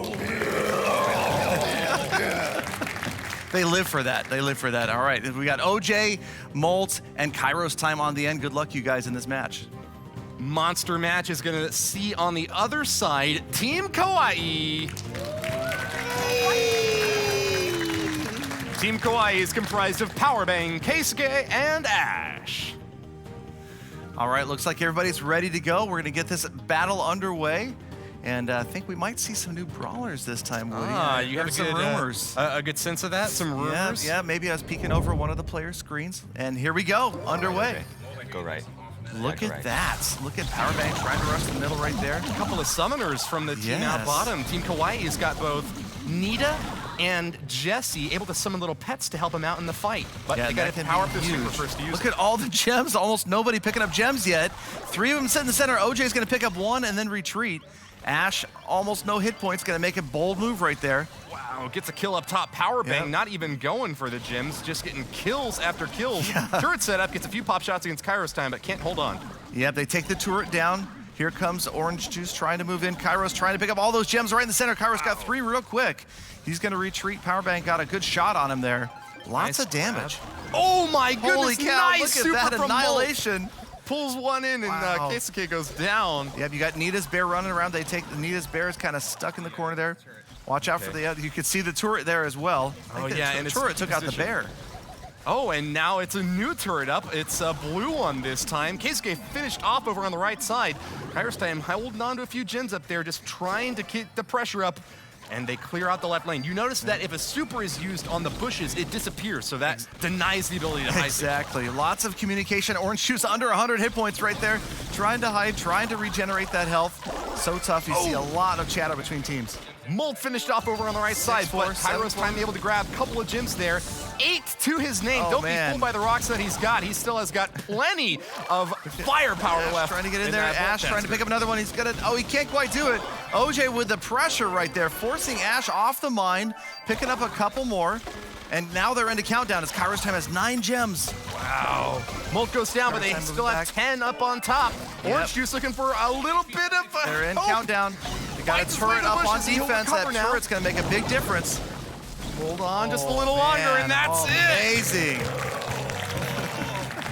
They live for that. They live for that. All right, we got OJ, Molt, and Kairos time on the end. Good luck, you guys, in this match. Monster match is going to see on the other side Team Kawaii. Team Kawaii is comprised of Powerbang, Keisuke, and Ash. All right, looks like everybody's ready to go. We're going to get this battle underway. And I think we might see some new brawlers this time, Woody. You have some rumors. A good sense of that? Some rumors? Yeah, maybe I was peeking over one of the players' screens. And here we go, underway. Go right. Look at that. Look at Powerbank trying to rush the middle right there. A couple of summoners from the team out Yes. bottom. Team Kawaii has got both Nita and Jesse able to summon little pets to help him out in the fight. But they got to power up their super first to use Look it. at all the gems. Almost nobody picking up gems yet. 3 of them sit in the center. OJ's going to pick up 1 and then retreat. Ash, almost no hit points, going to make a bold move right there. Wow, gets a kill up top. Powerbang, Yep. not even going for the gems, just getting kills after kills. Turret setup, gets a few pop shots against Kairos time, but can't hold on. Yep, they take the turret down. Here comes Orange Juice trying to move in. Kairos trying to pick up all those gems right in the center. Kairos got 3 real quick. He's going to retreat. Powerbank got a good shot on him there. Lots of damage. Oh my goodness, Holy cow, nice look at super that from annihilation. Molt. Pulls one in, and Wow. Keisuke goes down. Yep, you got Nita's bear running around. They take Nita's bear is kind of stuck in the corner there. Watch out for the other. You can see the turret there as well. I think the and it's turret took out the position. bear. Oh, and now it's a new turret up. It's a blue one this time. Keisuke finished off over on the right side. Kairos time holding on to a few gems up there, just trying to keep the pressure up. And they clear out the left lane. You notice that if a super is used on the bushes, it disappears, so that denies the ability to hide. Exactly. Lots of communication. Orange Juice under 100 hit points right there. Trying to hide, trying to regenerate that health. So tough. You see a lot of chatter between teams. Molt finished off over on the right side, but 6-4, Kairos time able to grab a couple of gems there. 8 to his name. Oh, Don't man. be fooled by the rocks that he's got. He still has got plenty of firepower Ash left. trying to get in there. that Ash Volt trying to pick up another one. He's gonna. Oh, he can't quite do it. OJ with the pressure right there, forcing Ash off the mine, picking up a couple more, and now they're into countdown as Kairos time has 9 gems. Wow. Molt goes down, but they Time still moves have back. 10 up on top. Orange Juice looking for a little bit of They're in hope. countdown. They got Fights a his way turret to the up on bushes. He'll defense. That recover now. turret's gonna make a big difference. Hold on just a little Oh, longer, man. and that's Oh, it. Amazing.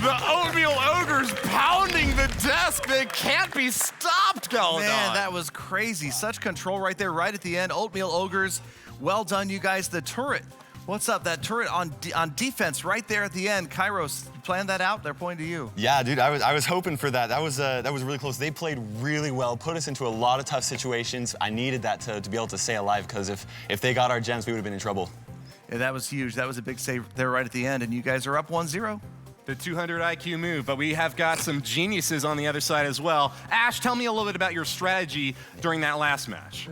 The Oatmeal Ogres pounding the desk. They can't be stopped, Galadon. Man, that was crazy. Such control right there, right at the end. Oatmeal Ogres, well done, you guys. The turret, what's up? That turret on defense right there at the end. Kairos, you planned that out? They're pointing to you. Yeah, dude, I was hoping for that. That was really close. They played really well, put us into a lot of tough situations. I needed that to be able to stay alive, because if they got our gems, we would have been in trouble. Yeah, that was huge. That was a big save there right at the end, and you guys are up 1-0. The 200 IQ move, but we have got some geniuses on the other side as well. Ash, tell me a little bit about your strategy during that last match.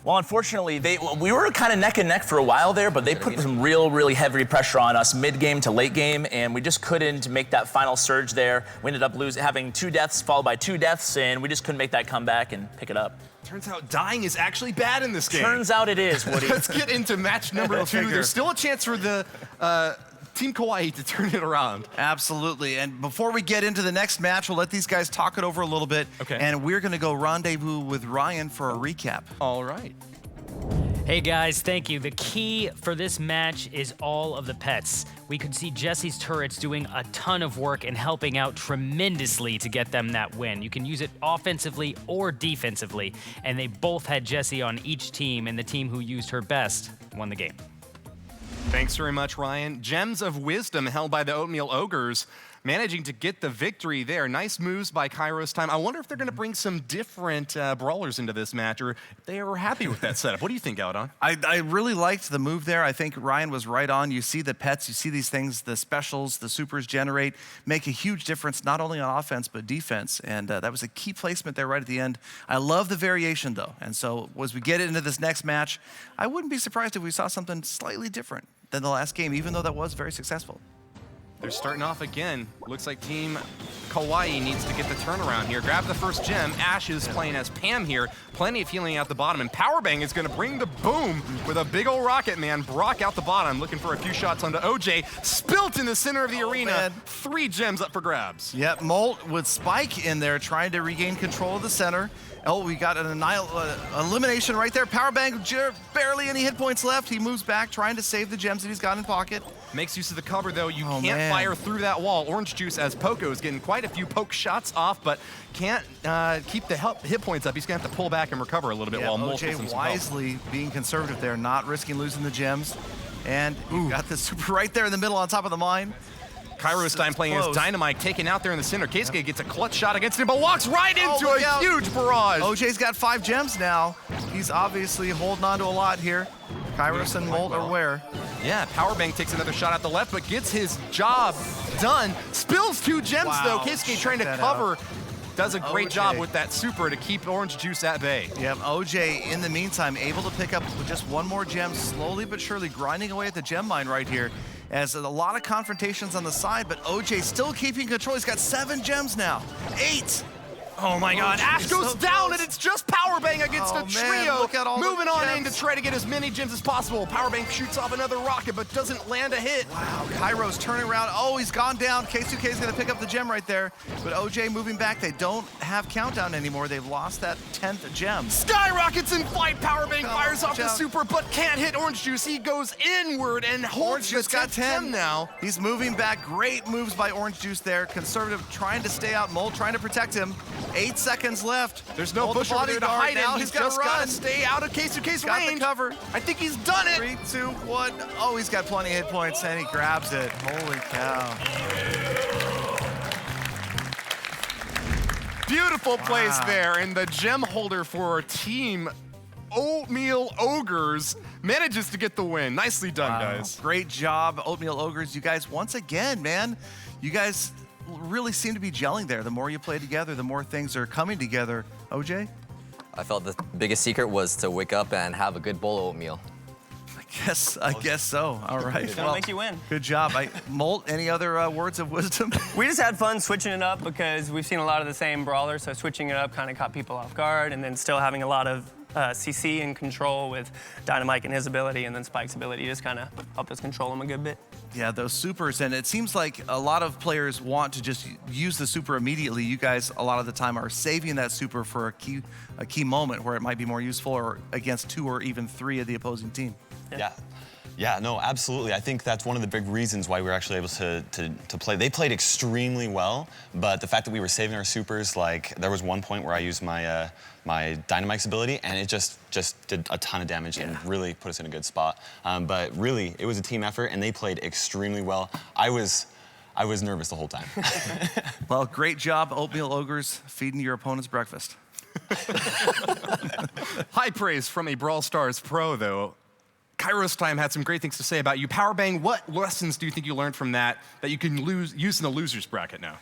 Well, unfortunately, we were kind of neck and neck for a while there, but they put some really heavy pressure on us mid-game to late game, and we just couldn't make that final surge there. We ended up having 2 deaths followed by 2 deaths, and we just couldn't make that comeback and pick it up. Turns out dying is actually bad in this game. Turns out it is, Woody. Let's get into match number 2. There's still a chance for the Team Kawaii to turn it around. Absolutely. And before we get into the next match, we'll let these guys talk it over a little bit. Okay. And we're going to go rendezvous with Ryan for a recap. All right. Hey guys, thank you. The key for this match is all of the pets. We could see Jesse's turrets doing a ton of work and helping out tremendously to get them that win. You can use it offensively or defensively, and they both had Jesse on each team, and the team who used her best won the game. Thanks very much, Ryan. Gems of Wisdom held by the Oatmeal Ogres, managing to get the victory there. Nice moves by Kairos time. I wonder if they're going to bring some different brawlers into this match, or if they were happy with that setup. What do you think, Galadon? I really liked the move there. I think Ryan was right on. You see the pets, you see these things, the specials, the supers generate, make a huge difference, not only on offense, but defense. And that was a key placement there right at the end. I love the variation, though. And so as we get into this next match, I wouldn't be surprised if we saw something slightly different than the last game, even though that was very successful. They're starting off again. Looks like Team Kawaii needs to get the turnaround here. Grab the first gem. Ash is playing as Pam here. Plenty of healing out the bottom. And Powerbang is going to bring the boom with a big old rocket, man. Brock out the bottom, looking for a few shots onto OJ. Spilt in the center of the arena. Man. 3 gems up for grabs. Yep, Molt with Spike in there trying to regain control of the center. Oh, we got an elimination right there. Powerbang, barely any hit points left. He moves back, trying to save the gems that he's got in pocket. Makes use of the cover, though. You can't man. fire through that wall. Orange Juice, as Poco, is getting quite a few poke shots off, but can't keep the hit points up. He's going to have to pull back and recover a little bit while Molt gets him OJ some help. wisely being conservative there, not risking losing the gems. And you got the super right there in the middle on top of the mine. Kairos time playing as Dynamite, taken out there in the center. Keisuke gets a clutch shot against him, but walks right into a huge barrage. OJ's got 5 gems now. He's obviously holding on to a lot here. Kairos and Molt are where? Yeah, Powerbang takes another shot at the left, but gets his job done. Spills 2 gems, though. Keisuke trying to cover. Does a great job with that super to keep Orange Juice at bay. Yep, OJ, in the meantime, able to pick up just 1 more gem, slowly but surely grinding away at the gem mine right here. As a lot of confrontations on the side, but OJ still keeping control. He's got 7 gems now. 8. Oh my God, Ash goes down and it's just Powerbang against a trio. Look at all Moving the on gems. in to try to get as many gems as possible. Powerbang shoots off another rocket but doesn't land a hit. Wow, Kairos turning around. Oh, he's gone down. K2K is going to pick up the gem right there. But OJ moving back. They don't have countdown anymore. They've lost that 10th gem. Skyrockets in flight. Powerbang fires off the super but can't hit Orange Juice. He goes inward and holds Juice the got 10th 10 gem now. He's moving back. Great moves by Orange Juice there. Conservative trying to stay out. Molt trying to protect him. 8 seconds left. There's no Molt bush over there to bodyguard hide now. him. He's He's just got got to to stay out of K2K's Got range. the cover. I think he's done it. 3, 2, 1. Oh, he's got plenty of hit points and he grabs it. Holy cow. Beautiful place there, and the gem holder for Team Oatmeal Ogres manages to get the win. Nicely done, guys. Great job, Oatmeal Ogres. You guys, once again, man, you guys really seem to be gelling there. The more you play together, the more things are coming together. OJ? I felt the biggest secret was to wake up and have a good bowl of oatmeal. I guess so. All right. It's gonna make you win. Good job. Molt, any other words of wisdom? We just had fun switching it up because we've seen a lot of the same brawlers, so switching it up kind of caught people off guard, and then still having a lot of CC in control with Dynamite and his ability, and then Spike's ability just kind of helped us control him a good bit. Yeah, those supers, and it seems like a lot of players want to just use the super immediately. You guys, a lot of the time, are saving that super for a key moment where it might be more useful, or against 2 or even 3 of the opposing team. Yeah, no, absolutely. I think that's one of the big reasons why we were actually able to play. They played extremely well, but the fact that we were saving our supers, like there was one point where I used my my Dynamite's ability, and it just did a ton of damage and really put us in a good spot. But really, it was a team effort, and they played extremely well. I was nervous the whole time. Well, great job, Oatmeal Ogres, feeding your opponent's breakfast. High praise from a Brawl Stars pro, though. Kairos Time had some great things to say about you. Powerbang, what lessons do you think you learned from that you can use in the loser's bracket now?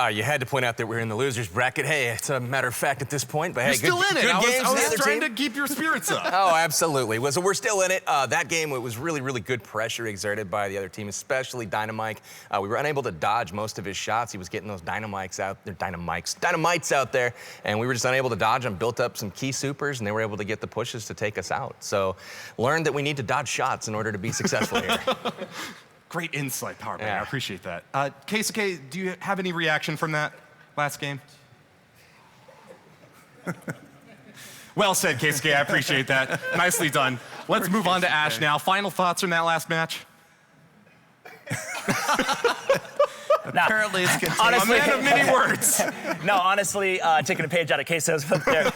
You had to point out that we're in the losers bracket. Hey, it's a matter of fact at this point, but You're hey, still in it. good I games from the was other trying team. to keep your spirits up. Oh, absolutely. So we're still in it. That game, it was really, really good pressure exerted by the other team, especially Dynamite. We were unable to dodge most of his shots. He was getting those dynamites out there, and we were just unable to dodge them. Built up some key supers, and they were able to get the pushes to take us out. So learned that we need to dodge shots in order to be successful here. Great insight, Powerbang. I appreciate that. Keisuke, do you have any reaction from that last game? Well said, Keisuke. I appreciate that. Nicely done. Let's move on to Ash now. Final thoughts from that last match? Apparently it's contagious. Honestly, a man of many words. No, honestly, taking a page out of Queso's book there,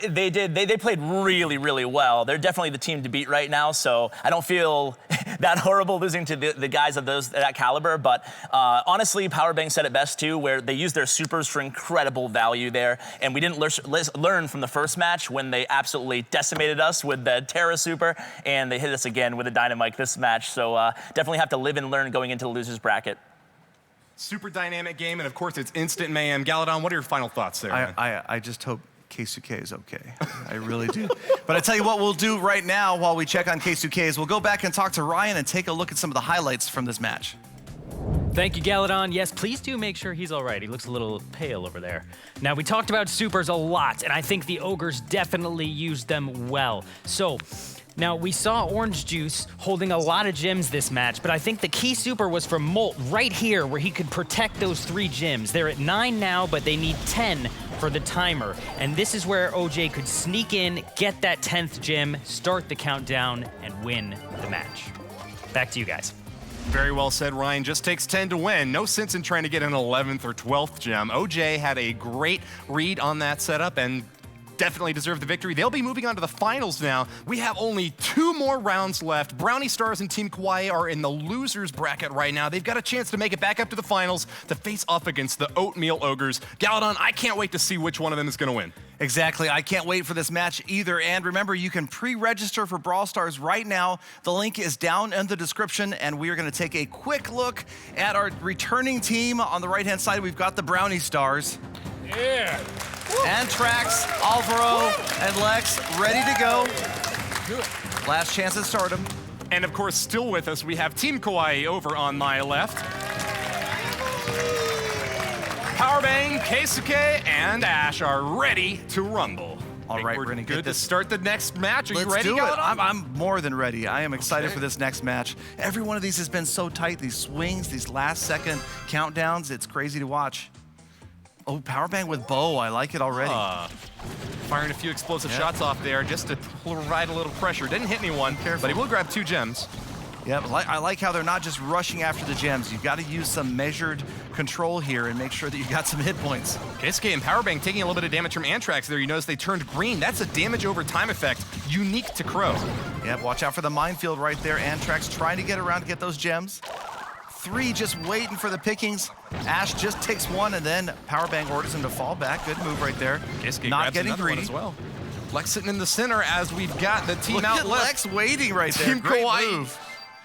they played really, really well. They're definitely the team to beat right now, so I don't feel that horrible losing to the guys of that caliber. But honestly, Powerbang said it best too, where they used their supers for incredible value there, and we didn't learn from the first match when they absolutely decimated us with the Terra super, and they hit us again with a Dynamite this match. So definitely have to live and learn going into the losers bracket. Super dynamic game, and of course, it's instant mayhem. Galadon, what are your final thoughts there, man? I just hope Keisuke is okay. I really do. But I tell you what we'll do right now while we check on Keisuke is we'll go back and talk to Ryan and take a look at some of the highlights from this match. Thank you, Galadon. Yes, please do make sure he's all right. He looks a little pale over there. Now, we talked about supers a lot, and I think the Ogres definitely used them well. So, now we saw Orange Juice holding a lot of gems this match, but I think the key super was from Molt right here, where he could protect those 3 gems. They're at 9 now, but they need 10 for the timer. And this is where OJ could sneak in, get that 10th gem, start the countdown, and win the match. Back to you guys. Very well said, Ryan. Just takes 10 to win. No sense in trying to get an 11th or 12th gem. OJ had a great read on that setup and definitely deserved the victory. They'll be moving on to the finals now. We have only 2 more rounds left. Brownie Stars and Team Kawaii are in the losers bracket right now. They've got a chance to make it back up to the finals to face off against the Oatmeal Ogres. Galadon, I can't wait to see which one of them is going to win. Exactly. I can't wait for this match either. And remember, you can pre-register for Brawl Stars right now. The link is down in the description, and we are going to take a quick look at our returning team. On the right-hand side, we've got the Brownie Stars. Yeah. And Trax, Alvaro, and Lex ready to go. Last chance at stardom. And of course, still with us, we have Team Kawaii over on my left. Powerbang, Keisuke, and Ash are ready to rumble. All right, we're gonna good get this. to start the next match. Are Let's you ready, do it. Galadon? I'm more than ready. I am excited for this next match. Every one of these has been so tight. These swings, these last-second countdowns. It's crazy to watch. Oh, Powerbang with Bo. I like it already. Firing a few explosive shots off there just to provide a little pressure. Didn't hit anyone, but he will grab 2 gems. Yeah, but I like how they're not just rushing after the gems. You've got to use some measured control here and make sure that you've got some hit points. Keisuke and Powerbang taking a little bit of damage from Antrax there. You notice they turned green. That's a damage over time effect unique to Crow. Yeah, watch out for the minefield right there. Antrax trying to get around to get those gems. 3 just waiting for the pickings. Ash just takes 1, and then Powerbang orders him to fall back. Good move right there. Keisuke Not grabs getting another one greedy as well. Lex sitting in the center as we've got the team Look out at left. Lex waiting right there. Team Great Kawaii move.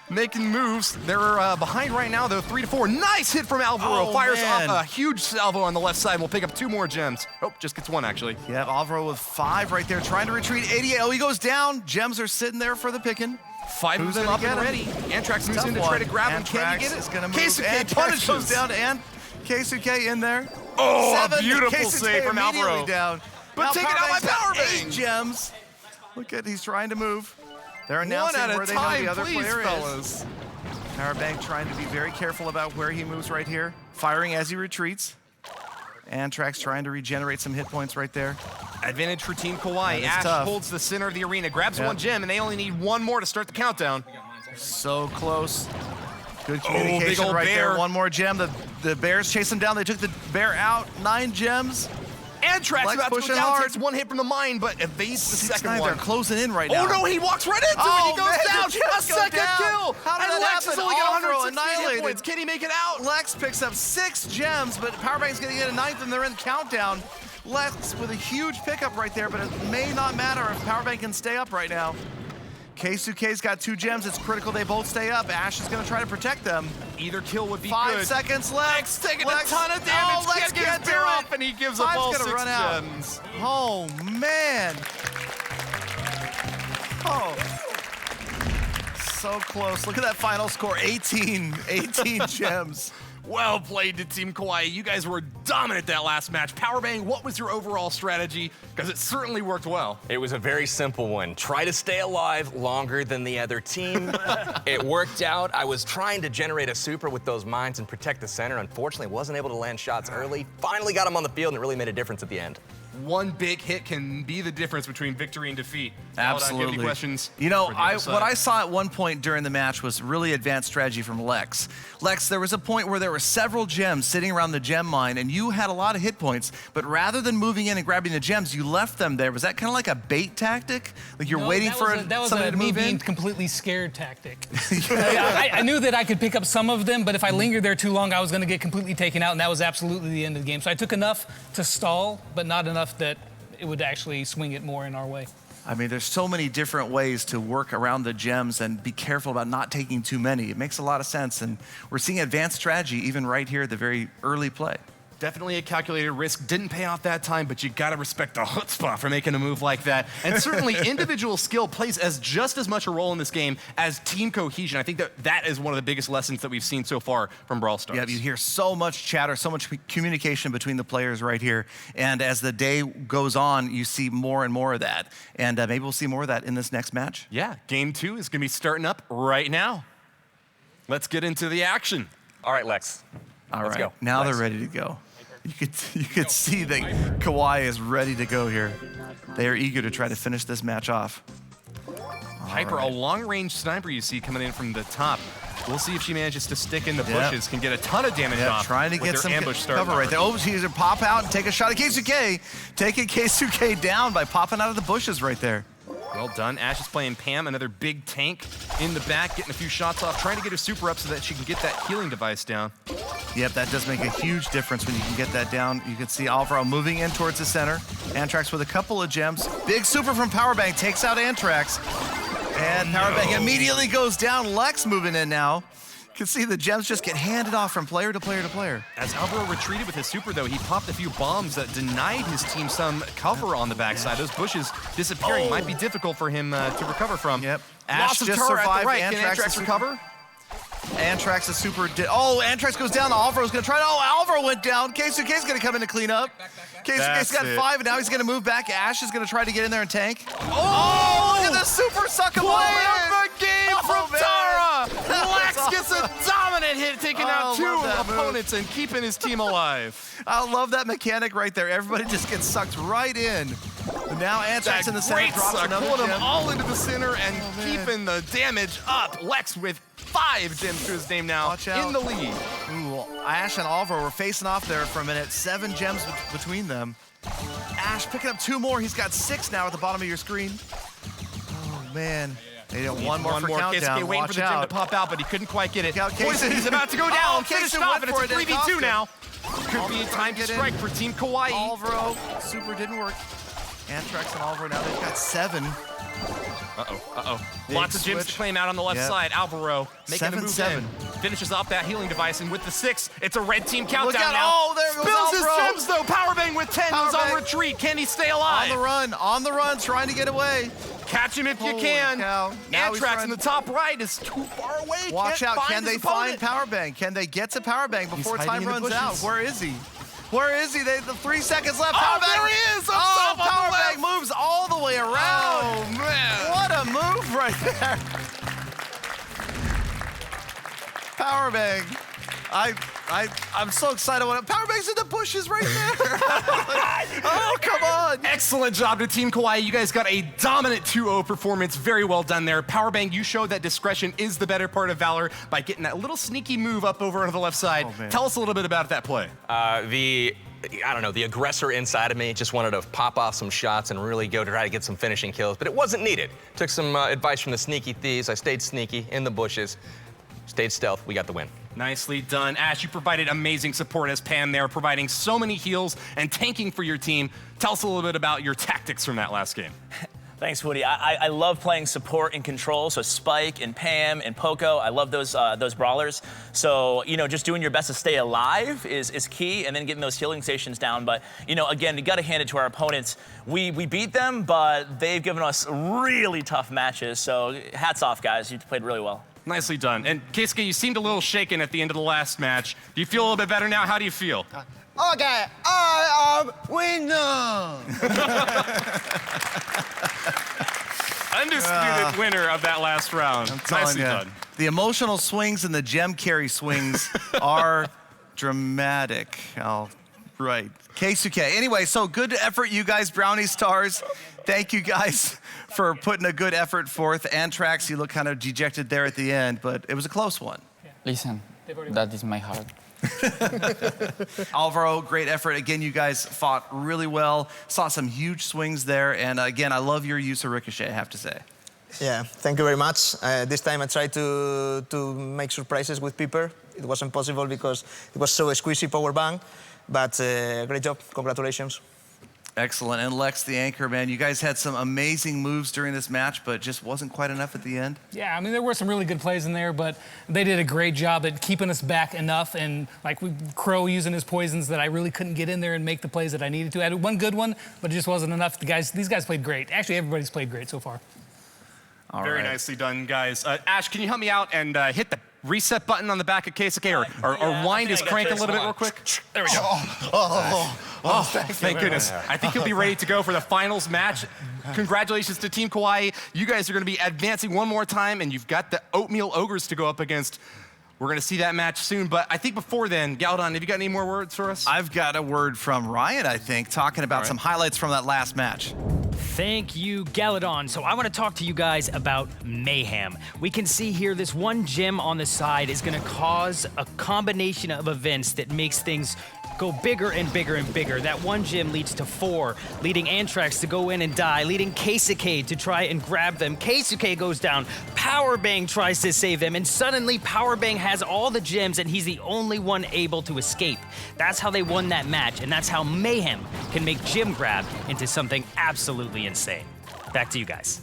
making moves. They're behind right now, though, 3 to 4. Nice hit from Alvaro. Oh, Fires man. off a huge salvo on the left side. We'll pick up 2 more gems. Oh, just gets 1, actually. Yeah, Alvaro with 5 right there, trying to retreat. 88. Oh, he goes down. Gems are sitting there for the picking. 5 of Who's them gonna up get and him? ready. Antrax moves Tough in to one. try to grab him. Can he Antrax get is it? gonna move. Keisuke And punish goes punishes. down, and Keisuke in there. Oh, 7. a beautiful Keisuke save from immediately Alvaro. down. But Now taken out by Powerbang's got Powerbang. 8 gems. Look at, he's trying to move. They're 1 announcing at a where they know time, the other please, player fellas. is. Powerbang trying to be very careful about where he moves right here. Firing as he retreats. Antrax trying to regenerate some hit points right there. Advantage for Team Kawaii. That is Ash tough. holds the center of the arena, grabs Yep. 1 gem, and they only need 1 more to start the countdown. So close. Good big communication old right bear. there. 1 more gem. The Bears chase him down. They took the bear out. 9 gems. Antrax Lex about to go pushing down, hard. takes 1 hit from the mine, but evades the 6-9, second they're one. closing in right Oh now. no, he walks right into Oh, it. He goes man, down. the gems A go second down. kill. How did and that Lex happen? has only got Alvaro 160 hit annihilated. points. Can he make it out? Lex picks up 6 gems, but Powerbang's going to get a 9th, and they're in the countdown. Lex with a huge pickup right there, but it may not matter if Powerbang can stay up right now. Keisuke's got 2 gems. It's critical they both stay up. Ash is going to try to protect them. Either kill would be 5 good. seconds. Lex taking Lex. a ton of damage. Oh, Lex can't do bear it. off, and he gives up Time's all gonna 6 run out. gems. Oh, man. Oh. So close. Look at that final score. 18 gems. Well played to Team Kawaii. You guys were dominant that last match. Powerbang, what was your overall strategy? Because it certainly worked well. It was a very simple one. Try to stay alive longer than the other team. It worked out. I was trying to generate a super with those mines and protect the center. Unfortunately, wasn't able to land shots early. Finally got him on the field, and it really made a difference at the end. 1 big hit can be the difference between victory and defeat. Galadon, do you have any Absolutely. questions? You know, for the other what side? I saw at one point during the match was really advanced strategy from Lex. Lex, there was a point where there were several gems sitting around the gem mine, and you had a lot of hit points, but rather than moving in and grabbing the gems, you left them there. Was that kind of like a bait tactic? Like you're No, waiting that for was that was somebody a to me move being in? completely scared tactic. I knew that I could pick up some of them, but if I lingered there too long, I was going to get completely taken out, and that was absolutely the end of the game. So I took enough to stall, but not enough that it would actually swing it more in our way. I mean, there's so many different ways to work around the gems and be careful about not taking too many. It makes a lot of sense, and we're seeing advanced strategy even right here at the very early play. Definitely a calculated risk. Didn't pay off that time, but you gotta respect the chutzpah for making a move like that. And certainly individual skill plays just as much a role in this game as team cohesion. I think that is one of the biggest lessons that we've seen so far from Brawl Stars. Yeah, you hear so much chatter, so much communication between the players right here. And as the day goes on, you see more and more of that. And maybe we'll see more of that in this next match. Yeah, game 2 is gonna be starting up right now. Let's get into the action. All right, Lex. All Let's right, go. now Lex. they're ready to go. You could see that Kawhi is ready to go here. They are eager to try to finish this match off. Hyper, a long-range sniper you see coming in from the top. We'll see if she manages to stick in the bushes, can get a ton of damage off. Trying to with get some their ambush start cover right there. Oh, she's gonna pop out and take a shot at Keisuke. Taking Keisuke down by popping out of the bushes right there. Well done. Ash is playing Pam, another big tank in the back, getting a few shots off, trying to get her super up so that she can get that healing device down. Yep, that does make a huge difference when you can get that down. You can see Alvaro moving in towards the center. Antrax with a couple of gems. Big super from Powerbank takes out Antrax. And Powerbank immediately goes down. Lex moving in now. You can see the gems just get handed off from player to player to player. As Alvaro retreated with his super, though, he popped a few bombs that denied his team some cover on the backside. Those bushes disappearing might be difficult for him to recover from. Yep. Lots Ash of just Tara at survived. the right. Can Antrax recover? Antrax is super. Antrax goes down. Alvaro's gonna try. Alvaro went down. Keisuke's gonna come in to clean up. Keisuke's got 5, and now he's gonna move back. Ash is gonna try to get in there and tank. Oh, look at the super suck him Play away. of the game from Tara! Lex gets a dominant hit, taking out 2 opponents and keeping his team alive. I love that mechanic right there. Everybody just gets sucked right in. And now Antrax in the center Great drops suck, another pulling gem. them all into the center and keeping the damage up. Lex with 5 gems to his name now. Watch out. In the lead. Ooh, Ash and Alvaro were facing off there for a minute. 7 gems between them. Ash picking up 2 more. He's got 6 now at the bottom of your screen. Oh, man. They need one more for countdown. Keisuke waiting Watch for the gem out. to pop out, but he couldn't quite get it. Keisuke. Poison, he's about to go down. Finished Keisuke off, went and it's for a it, then 3v2 cost him. now. Could be a time to strike for Team Kawaii. Alvaro, super didn't work. Antrax and Alvaro, now they've got 7. Lots of gems switch. to claim out on the left side. Alvaro making the move 7-7. in. Finishes off that healing device, and with the 6, it's a red team countdown Look out. now. Oh, there goes Spills his Alvaro. gems, though. Powerbang with 10 is on Powerbang. retreat. Can he stay alive? On the run, trying to get away. Catch him if you Holy can. cow. Now he's Antrax trying- in the top right is too far away. Watch Can't out. find Can his they opponent. find Powerbank? Can they get to Powerbank before hiding time in the runs out? bushes. Where is he? Where is he? The 3 seconds left. Oh, Powerbank. there he is. Up Oh, top on the Powerbank left. moves all the way around. Oh, man. What a move right there. Powerbank. I'm so excited. Powerbank's in the bushes right there. Oh, come on. Excellent job to Team Kawaii. You guys got a dominant 2-0 performance. Very well done there. Powerbank, you showed that discretion is the better part of Valor by getting that little sneaky move up over on the left side. Oh, man. Tell us a little bit about that play. The aggressor inside of me just wanted to pop off some shots and really go to try to get some finishing kills, but it wasn't needed. Took some advice from the sneaky thieves. I stayed sneaky in the bushes, stayed stealth. We got the win. Nicely done. Ash, you provided amazing support as Pam there, providing so many heals and tanking for your team. Tell us a little bit about your tactics from that last game. Thanks, Woody. I love playing support and control, so Spike and Pam and Poco, I love those brawlers. So, just doing your best to stay alive is key, and then getting those healing stations down. But, again, you got to hand it to our opponents. We beat them, but they've given us really tough matches, so hats off, guys. You played really well. Nicely done. And Keisuke, you seemed a litlittle shaken at the end of the last match. Do you feel a little bit better now? How do you feel? Okay, I am winner. Undisputed winner of that last round. Nicely done. The emotional swings and the gem carry swings are dramatic. Right. Keisuke. Anyway, so good effort, you guys, Brownie Stars. Thank you guys for putting a good effort forth. Antrax, you look kind of dejected there at the end, but it was a close one. Listen, that is my heart. Alvaro, great effort. Again, you guys fought really well. Saw some huge swings there. And again, I love your use of Ricochet, I have to say. Yeah, thank you very much. This time I tried to make surprises with Piper. It wasn't possible because it was so squishy power bang. But great job, congratulations. Excellent. And Lex, the anchor, man, you guys had some amazing moves during this match, but just wasn't quite enough at the end. Yeah, I mean, there were some really good plays in there, but they did a great job at keeping us back enough. And like Crow using his poisons that I really couldn't get in there and make the plays that I needed to. I had one good one, but it just wasn't enough. These guys played great. Actually, everybody's played great so far. Very nicely done, guys. Ash, can you help me out and hit the reset button on the back of Keisuke or wind his crank a little bit real quick? There we go. Thank goodness. I think he'll be ready to go for the finals match. Congratulations to Team Kawaii. You guys are going to be advancing one more time, and you've got the Oatmeal Ogres to go up against. We're going to see that match soon, but I think before then, Galdon, have you got any more words for us? I've got a word from Ryan, I think, talking about some highlights from that last match. Thank you, Galadon. So I want to talk to you guys about Mayhem. We can see here this one gem on the side is going to cause a combination of events that makes things go bigger and bigger and bigger. That one gem leads to 4, leading Anthrax to go in and die, leading Keisuke to try and grab them. Keisuke goes down, Powerbang tries to save them, and suddenly Powerbang has all the gems and he's the only one able to escape. That's how they won that match, and that's how Mayhem can make gem grab into something absolutely insane. Back to you guys.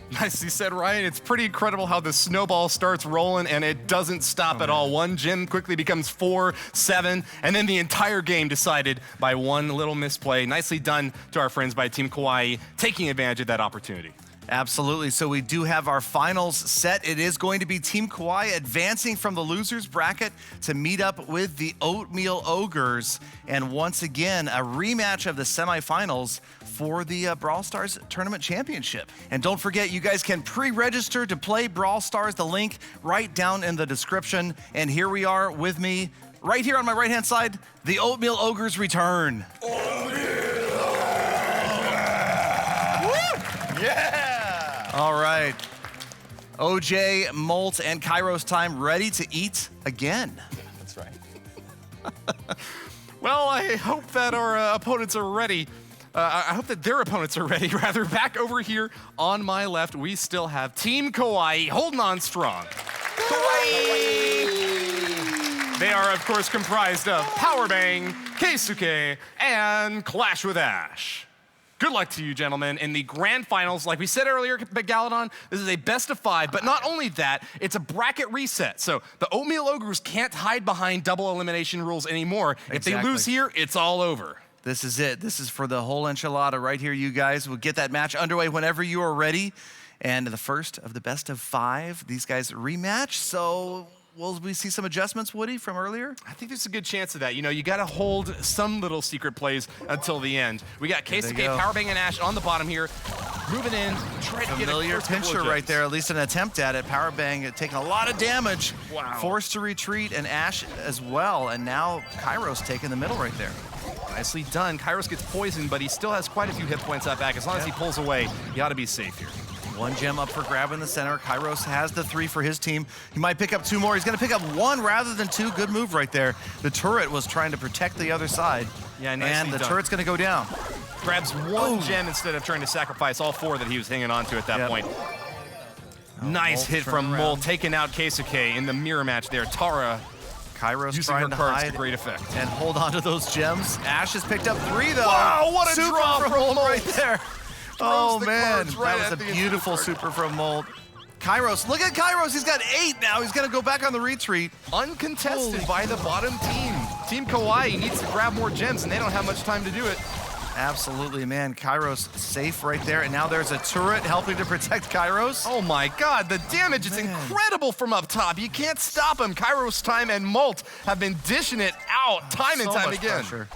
Nicely said, Ryan. It's pretty incredible how the snowball starts rolling and it doesn't stop at all. One gem quickly becomes 4, 7, and then the entire game decided by one little misplay. Nicely done to our friends by Team Kawaii, taking advantage of that opportunity. Absolutely. So we do have our finals set. It is going to be Team Kawaii advancing from the losers bracket to meet up with the Oatmeal Ogres. And once again, a rematch of the semifinals for the Brawl Stars Tournament Championship. And don't forget, you guys can pre-register to play Brawl Stars. The link right down in the description. And here we are with me, right here on my right-hand side, the Oatmeal Ogres return. Yeah! All right. OJ, Molt, and Kairos time ready to eat again. That's right. Well, I hope that our opponents are ready. I hope that their opponents are ready, rather. Back over here on my left, we still have Team Kawaii holding on strong. Kawaii! They are, of course, comprised of Powerbang, Keisuke, and Clash with Ash. Good luck to you, gentlemen, in the grand finals. Like we said earlier, Galadon, this is a best of 5, but not only that, it's a bracket reset. So the Oatmeal Ogres can't hide behind double elimination rules anymore. If they lose here, it's all over. This is it. This is for the whole enchilada right here, you guys. We'll get that match underway whenever you are ready. And the first of the best of 5, these guys rematch. So will we see some adjustments, Woody, from earlier? I think there's a good chance of that. You know, you got to hold some little secret plays until the end. We got Keisuke, Powerbang, and Ash on the bottom here, moving in, trying to get a familiar pincher right there, at least an attempt at it. Powerbang taking a lot of damage. Wow. Forced to retreat, and Ash as well. And now Kairos taking the middle right there. Nicely done. Kairos gets poisoned, but he still has quite a few hit points out back. As long as he pulls away, he ought to be safe here. One gem up for grab in the center. Kairos has the 3 for his team. He might pick up 2 more. He's going to pick up 1 rather than 2. Good move right there. The turret was trying to protect the other side. Yeah, and the turret's going to go down. Grabs 1 gem instead of trying to sacrifice all 4 that he was hanging on to at that point. Nice hit from Mole, taking out Keisuke in the mirror match there. Tara, Kairos trying to hide to great effect. And hold on to those gems. Ash has picked up 3 though. Wow, what a super drop from from right there. Oh man, right that was a beautiful super from Molt. Kairos, look at Kairos, he's got 8 now. He's gonna go back on the retreat. Uncontested by the bottom team. Team Kawaii needs to grab more gems and they don't have much time to do it. Absolutely, man. Kairos safe right there, and now there's a turret helping to protect Kairos. Oh my God, the damage is incredible from up top. You can't stop him. Kairos time and Molt have been dishing it out time and time again. Pressure.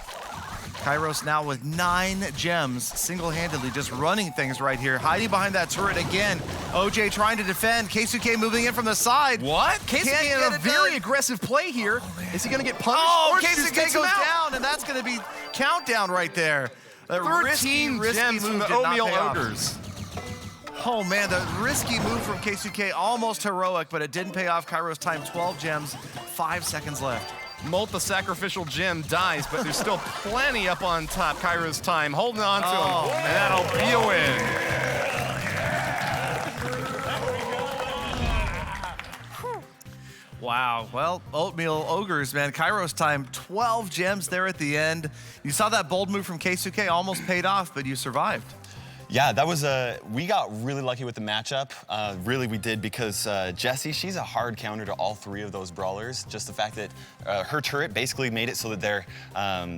Kairos now with 9 gems, single-handedly just running things right here. Hiding behind that turret again. OJ trying to defend. Keisuke moving in from the side. What? Keisuke in a very aggressive play here. Is he going to get punished? Oh, Keisuke goes down, and that's going to be countdown right there. 13 gems from the Oatmeal Ogres. Oh man, the risky move from Keisuke, almost heroic, but it didn't pay off. Kairos time 12 gems, 5 seconds left. Molt, the sacrificial gem, dies, but there's still plenty up on top. Kairos time holding on to him, and that'll be a win. Wow. Well, Oatmeal Ogres, man. Kairos time, 12 gems there at the end. You saw that bold move from Keisuke, almost paid off, but you survived. Yeah, that was we got really lucky with the matchup. Really, we did, because Jessie, she's a hard counter to all three of those brawlers. Just the fact that her turret basically made it so that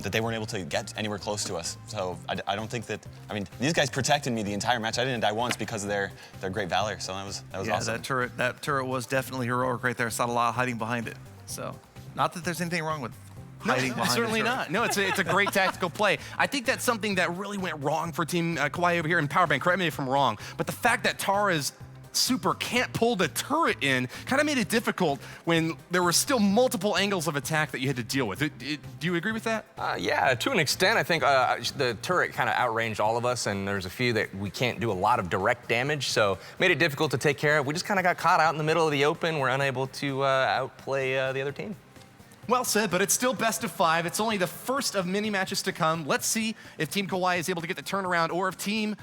they weren't able to get anywhere close to us. So I don't think that, I mean, these guys protected me the entire match. I didn't die once because of their great valor. So that was awesome. That turret was definitely heroic right there. Saw a lot of hiding behind it. So, not that there's anything wrong with hiding behind certainly the turret. not. No, it's a great tactical play. I think that's something that really went wrong for Team Kawaii over here in Powerbank. Correct me if I'm wrong, but the fact that Tara's super can't pull the turret in kind of made it difficult when there were still multiple angles of attack that you had to deal with. Do you agree with that? Yeah, to an extent. I think the turret kind of outranged all of us, and there's a few that we can't do a lot of direct damage, so made it difficult to take care of. We just kind of got caught out in the middle of the open. We're unable to outplay the other team. Well said, but it's still best of 5. It's only the first of many matches to come. Let's see if Team Kawaii is able to get the turnaround, or if Team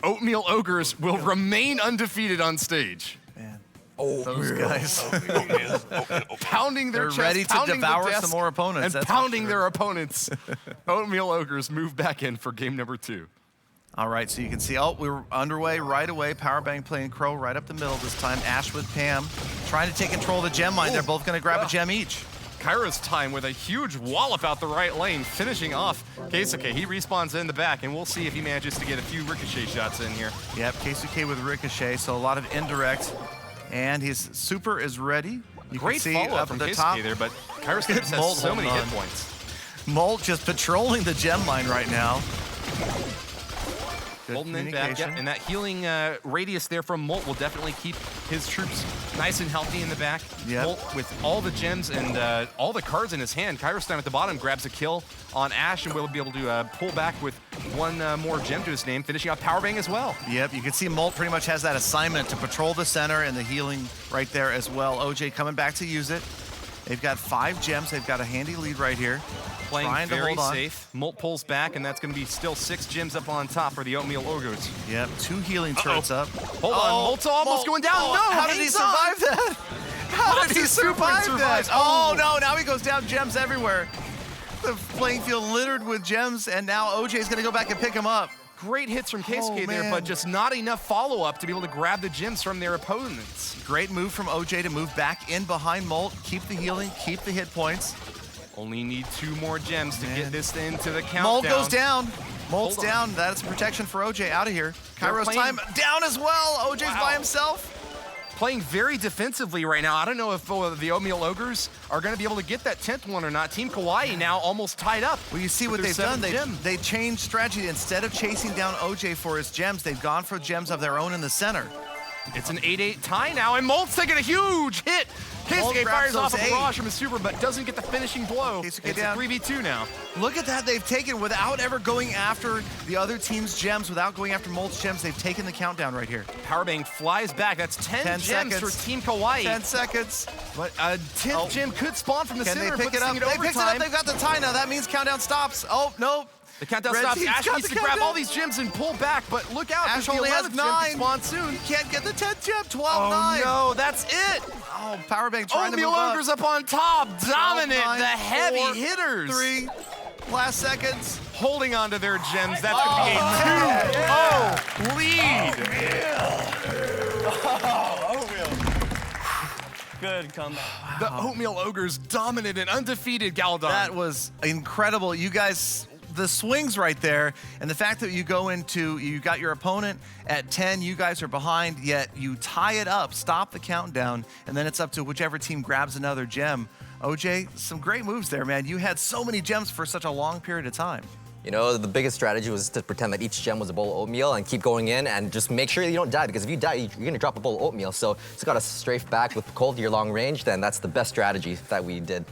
Oatmeal Ogres will remain undefeated on stage. Man, those guys. Pounding their They're chest, ready to pounding devour the desk, some more opponents, and that's for pounding sure. their opponents. Oatmeal Ogres move back in for game number 2. All right, so you can see, we were underway right away. Powerbank playing Crow right up the middle this time. Ash with Pam trying to take control of the gem mine. They're both going to grab a gem each. Kairos time with a huge wallop out the right lane, finishing off Keisuke. He respawns in the back, and we'll see if he manages to get a few ricochet shots in here. Yep, Keisuke with ricochet, so a lot of indirect. And his super is ready. You Great can see follow-up up from at the Keisuke top there, but Kairos just has Molt so many hit holding on. points. Molt just patrolling the gem mine right now. Good Holding in back, communication. yep, and that healing radius there from Molt will definitely keep his troops nice and healthy in the back. Yep. Molt with all the gems and all the cards in his hand. Kairos down at the bottom grabs a kill on Ash, and will be able to pull back with one more gem to his name, finishing off Powerbang as well. Yep, you can see Molt pretty much has that assignment to patrol the center and the healing right there as well. OJ coming back to use it. They've got 5 gems. They've got a handy lead right here. Playing Trying to very hold on. safe. Molt pulls back, and that's going to be still 6 gems up on top for the Oatmeal Ogres. Yep, 2 healing turrets up. Hold on, Molt's almost going down. No, how did he hangs survive that? How did he survive that? survives. Oh no, now he goes down, gems everywhere. The playing field littered with gems, and now OJ's gonna go back and pick him up. Great hits from Keisuke there, man. but just not enough follow-up to be able to grab the gems from their opponents. Great move from OJ to move back in behind Molt, keep the healing, keep the hit points. Only need 2 more gems to get this into the countdown. Molt goes down. Molt's Hold on. down. That's protection for OJ out of here. They're Kairos playing- time down as well. OJ's by himself. Playing very defensively right now. I don't know if the Oatmeal Ogres are going to be able to get that 10th one or not. Team Kawaii now almost tied up. Well, you see what with they've their done. 7th gem. They changed strategy. Instead of chasing down OJ for his gems, they've gone for gems of their own in the center. It's an 8-8 tie now, and Molt's taking a huge hit. Molt Keisuke grabs fires off a those 8. barrage from his super, but doesn't get the finishing blow. Keisuke It's down. a 3v2 now. Look at that. They've taken, without ever going after the other team's gems, without going after Molt's gems, they've taken the countdown right here. Powerbang flies back. That's 10 gems seconds. for Team Kawaii. 10 seconds. But a 10th gem could spawn from the Can center. they and pick put it this up? thing They in picked it up. overtime. They've got the tie now. That means countdown stops. Oh, no. The countdown Red stops. team's Ash got needs the to grab all countdown. these gems and pull back, but look out. Ash because only the has 11th gem 9. could spawn soon. He can't get the 10th gem. 12-9. Oh, no, that's it. Oh, Powerbank trying to Oatmeal move up. Ogres up on top. Dominant. 12-9, The heavy 4, hitters. 3. Last seconds. Holding on to their gems. That's going to be a 2-0 lead. Good comeback. The Oatmeal Ogres dominant and undefeated Galadon. That was incredible. You guys, the swings right there, and the fact that you go into, you got your opponent at 10, you guys are behind, yet you tie it up, stop the countdown, and then it's up to whichever team grabs another gem. OJ, some great moves there, man. You had so many gems for such a long period of time. You know, the biggest strategy was to pretend that each gem was a bowl of oatmeal and keep going in and just make sure you don't die, because if you die, you're gonna drop a bowl of oatmeal. So just gotta strafe back with cold to your long range, then that's the best strategy that we did.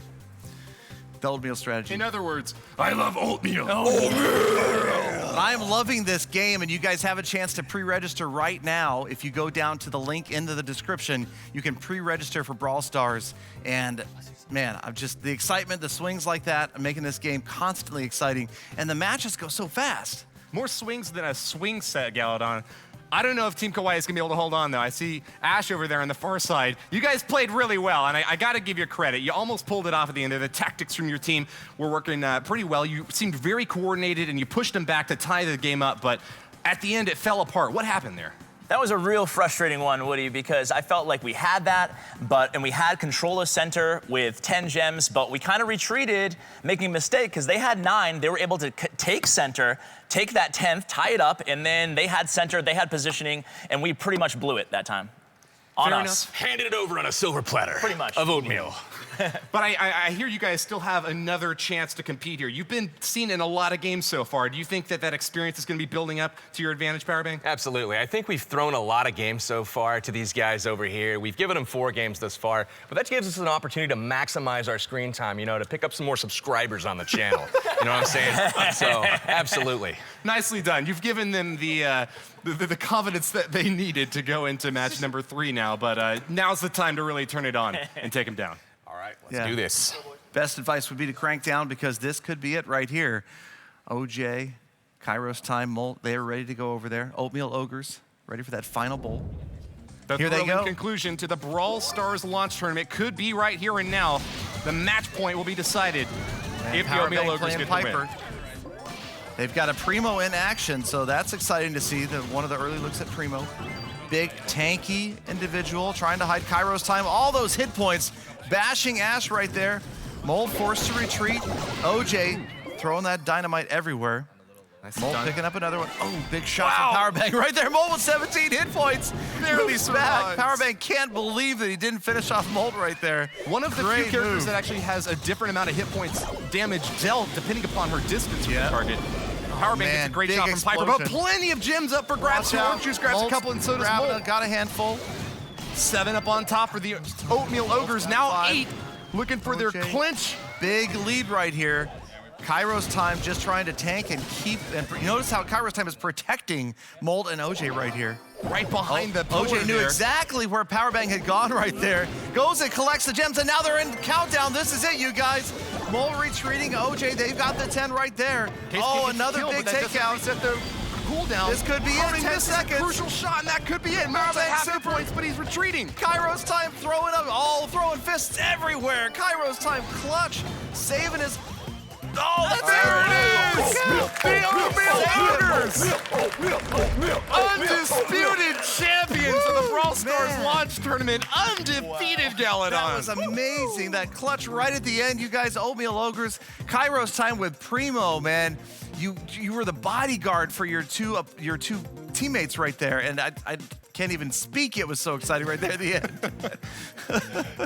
The oatmeal strategy. In other words, I love oatmeal. I'm loving this game, and you guys have a chance to pre-register right now. If you go down to the link into the description, you can pre-register for Brawl Stars. And man, I'm just, the excitement, the swings like that, are making this game constantly exciting. And the matches go so fast. More swings than a swing set, Galadon. I don't know if Team Kawaii is going to be able to hold on, though. I see Ash over there on the far side. You guys played really well, and I got to give you credit. You almost pulled it off at the end there. The tactics from your team were working pretty well. You seemed very coordinated, and you pushed them back to tie the game up, but at the end, it fell apart. What happened there? That was a real frustrating one, Woody, because I felt like we had that, and we had control of center with 10 gems, but we kind of retreated, making a mistake, because they had 9. They were able to take center, take that 10th, tie it up, and then they had center, they had positioning, and we pretty much blew it that time. On Fair us. enough. Handed it over on a silver platter. Pretty much. Of oatmeal. But I hear you guys still have another chance to compete here. You've been seen in a lot of games so far. Do you think that experience is going to be building up to your advantage, Powerbank? Absolutely. I think we've thrown a lot of games so far to these guys over here. We've given them 4 games thus far, but that gives us an opportunity to maximize our screen time, you know, to pick up some more subscribers on the channel. You know what I'm saying? So, absolutely. Nicely done. You've given them the confidence that they needed to go into match number 3 now, but now's the time to really turn it on and take them down. All right, let's do this. Best advice would be to crank down because this could be it right here. OJ, Kairos time, Molt, they are ready to go over there. Oatmeal Ogres, ready for that final bowl. Here they go. thrilling Conclusion to the Brawl Stars launch tournament could be right here and now. The match point will be decided if the Oatmeal Powerbank Ogres playing get the win. Piper. They've got a Primo in action, so that's exciting to see. One of the early looks at Primo. Big, tanky individual trying to hide Kairos time. All those hit points, bashing Ash right there. Mold forced to retreat. OJ throwing that dynamite everywhere. Mold picking up another one. Oh, big shot from Powerbank right there. Mold with 17 hit points. Barely back. Powerbank can't believe that he didn't finish off Mold right there. One of the few characters that actually has a different amount of hit points damage dealt depending upon her distance from the target. Powerbank gets a great shot from Piper, but plenty of gems up for grabs. Orange Juice grabs a couple, and so does Molt. Got a handful. 7 up on top for the Oatmeal Ogres. Now 8, looking for their clinch. Big lead right here. Kairos time just trying to tank and keep. And you notice how Kairos time is protecting Molt and OJ right here. Right behind the pillar OJ knew there. exactly where Powerbank had gone right there. Goes and collects the gems, and now they're in countdown. This is it, you guys. Molt retreating. OJ, they've got the 10 right there. Another big takeout. Reset the cooldown. This could be it. 10 seconds. Crucial shot, and that could be it. Molt's at half hit points, but he's retreating. Kairos time throwing up, throwing fists everywhere. Kairos time clutch, saving his. Oh, there it is! The Oatmeal Ogres! Undisputed champions of the Brawl Stars launch tournament. Undefeated Galadon. That was amazing. That clutch right at the end. You guys, Oatmeal Ogres. Kairos time with Primo, man. You were the bodyguard for your two teammates right there, and I can't even speak. It was so exciting right there at the end.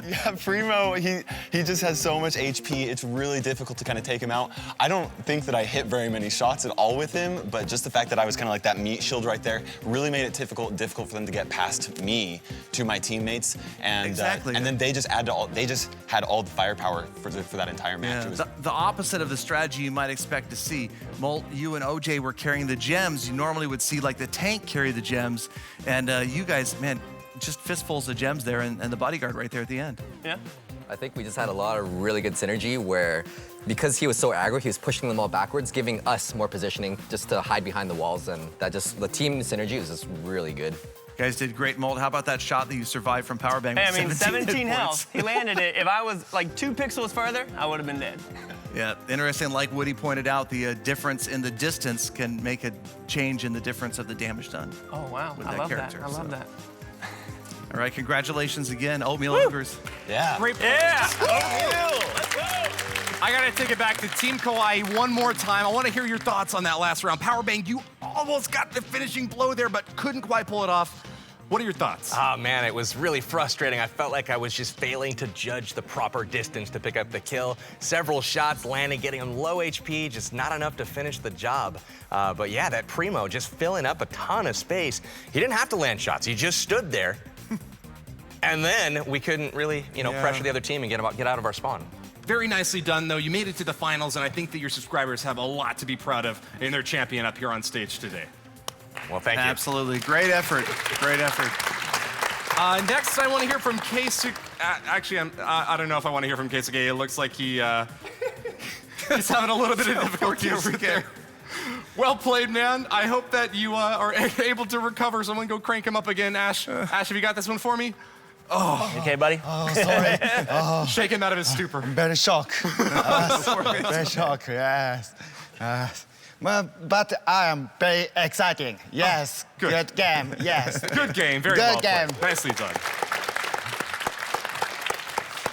Yeah, Primo, he just has so much HP. It's really difficult to kind of take him out. I don't think that I hit very many shots at all with him, but just the fact that I was kind of like that meat shield right there really made it difficult for them to get past me to my teammates. And exactly. And then they just had all the firepower for that entire match. Yeah. The opposite of the strategy you might expect to see. Molt, you and OJ were carrying the gems. You normally would see like the tank carry the gems, and you guys, man, just fistfuls of gems there, and the bodyguard right there at the end. Yeah. I think we just had a lot of really good synergy where, because he was so aggro, he was pushing them all backwards, giving us more positioning just to hide behind the walls, and the team synergy was just really good. You guys did great, Molt. How about that shot that you survived from Powerbank? Hey, I with mean, 17 health. He landed it. If I was like 2 pixels further, I would have been dead. Yeah, interesting. Like Woody pointed out, the difference in the distance can make a change in the difference of the damage done. Oh, wow. I love that. I love that. All right, congratulations again, Oatmeal Ogres. Yeah. Great play. Yeah. Oatmeal. Let's go. I got to take it back to Team Kawaii one more time. I want to hear your thoughts on that last round. Powerbank, you almost got the finishing blow there, but couldn't quite pull it off. What are your thoughts? Oh, man, it was really frustrating. I felt like I was just failing to judge the proper distance to pick up the kill. Several shots landing, getting him low HP, just not enough to finish the job. But yeah, that Primo just filling up a ton of space. He didn't have to land shots. He just stood there. And then we couldn't really, pressure the other team and get out of our spawn. Very nicely done, though. You made it to the finals, and I think that your subscribers have a lot to be proud of in their champion up here on stage today. Well, thank you. Absolutely. Great effort. Great effort. Next, I want to hear from Keisuke. Actually, I don't know if I want to hear from Keisuke. It looks like he's having a little bit of difficulty over there. Well played, man. I hope that you are able to recover. Someone go crank him up again. Ash, have you got this one for me? You okay, buddy? Oh, sorry. Shake him out of his stupor. Very shocked. Very shocked, yes. But I am very exciting. Yes, good game, yes. Good game, very good well game. played. Nicely done.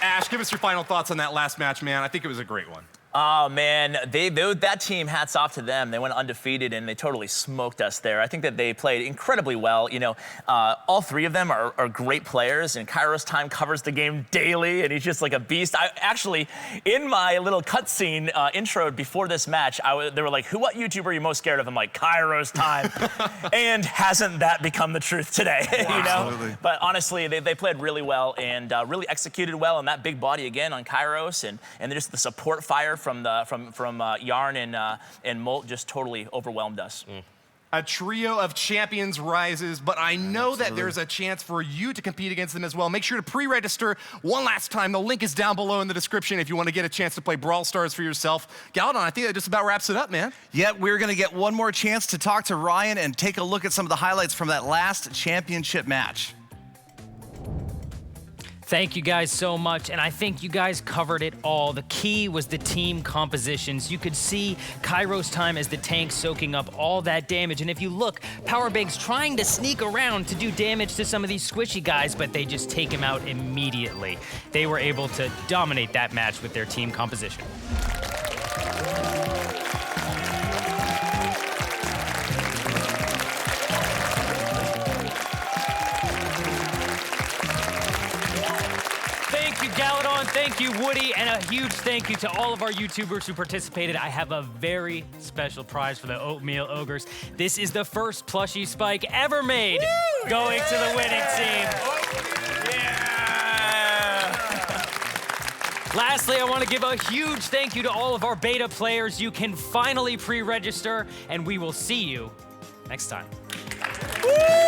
Ash, give us your final thoughts on that last match, man. I think it was a great one. Oh, man, that team, hats off to them. They went undefeated, and they totally smoked us there. I think that they played incredibly well. You know, all three of them are great players, and Kairos Time covers the game daily, and he's just like a beast. I actually, in my little cutscene intro before this match, they were like, what YouTuber are you most scared of? I'm like, Kairos Time. And hasn't that become the truth today? Wow. You know? Absolutely. But honestly, they played really well and really executed well on that big body again on Kairos, and just the support fire from Yarn and Molt just totally overwhelmed us. A trio of champions rises, but I know that there's a chance for you to compete against them as well. Make sure to pre-register one last time. The link is down below in the description if you want to get a chance to play Brawl Stars for yourself. Galadon, I think that just about wraps it up, man. Yep, we're going to get one more chance to talk to Ryan and take a look at some of the highlights from that last championship match. Thank you guys so much, and I think you guys covered it all. The key was the team compositions. You could see Kairos Time as the tank soaking up all that damage, and if you look, Powerbig's trying to sneak around to do damage to some of these squishy guys, but they just take him out immediately. They were able to dominate that match with their team composition. Thank you, Galadon. Thank you, Woody. And a huge thank you to all of our YouTubers who participated. I have a very special prize for the Oatmeal Ogres. This is the first plushie Spike ever made going to the winning team. Lastly, I want to give a huge thank you to all of our beta players. You can finally pre-register, and we will see you next time. Woo!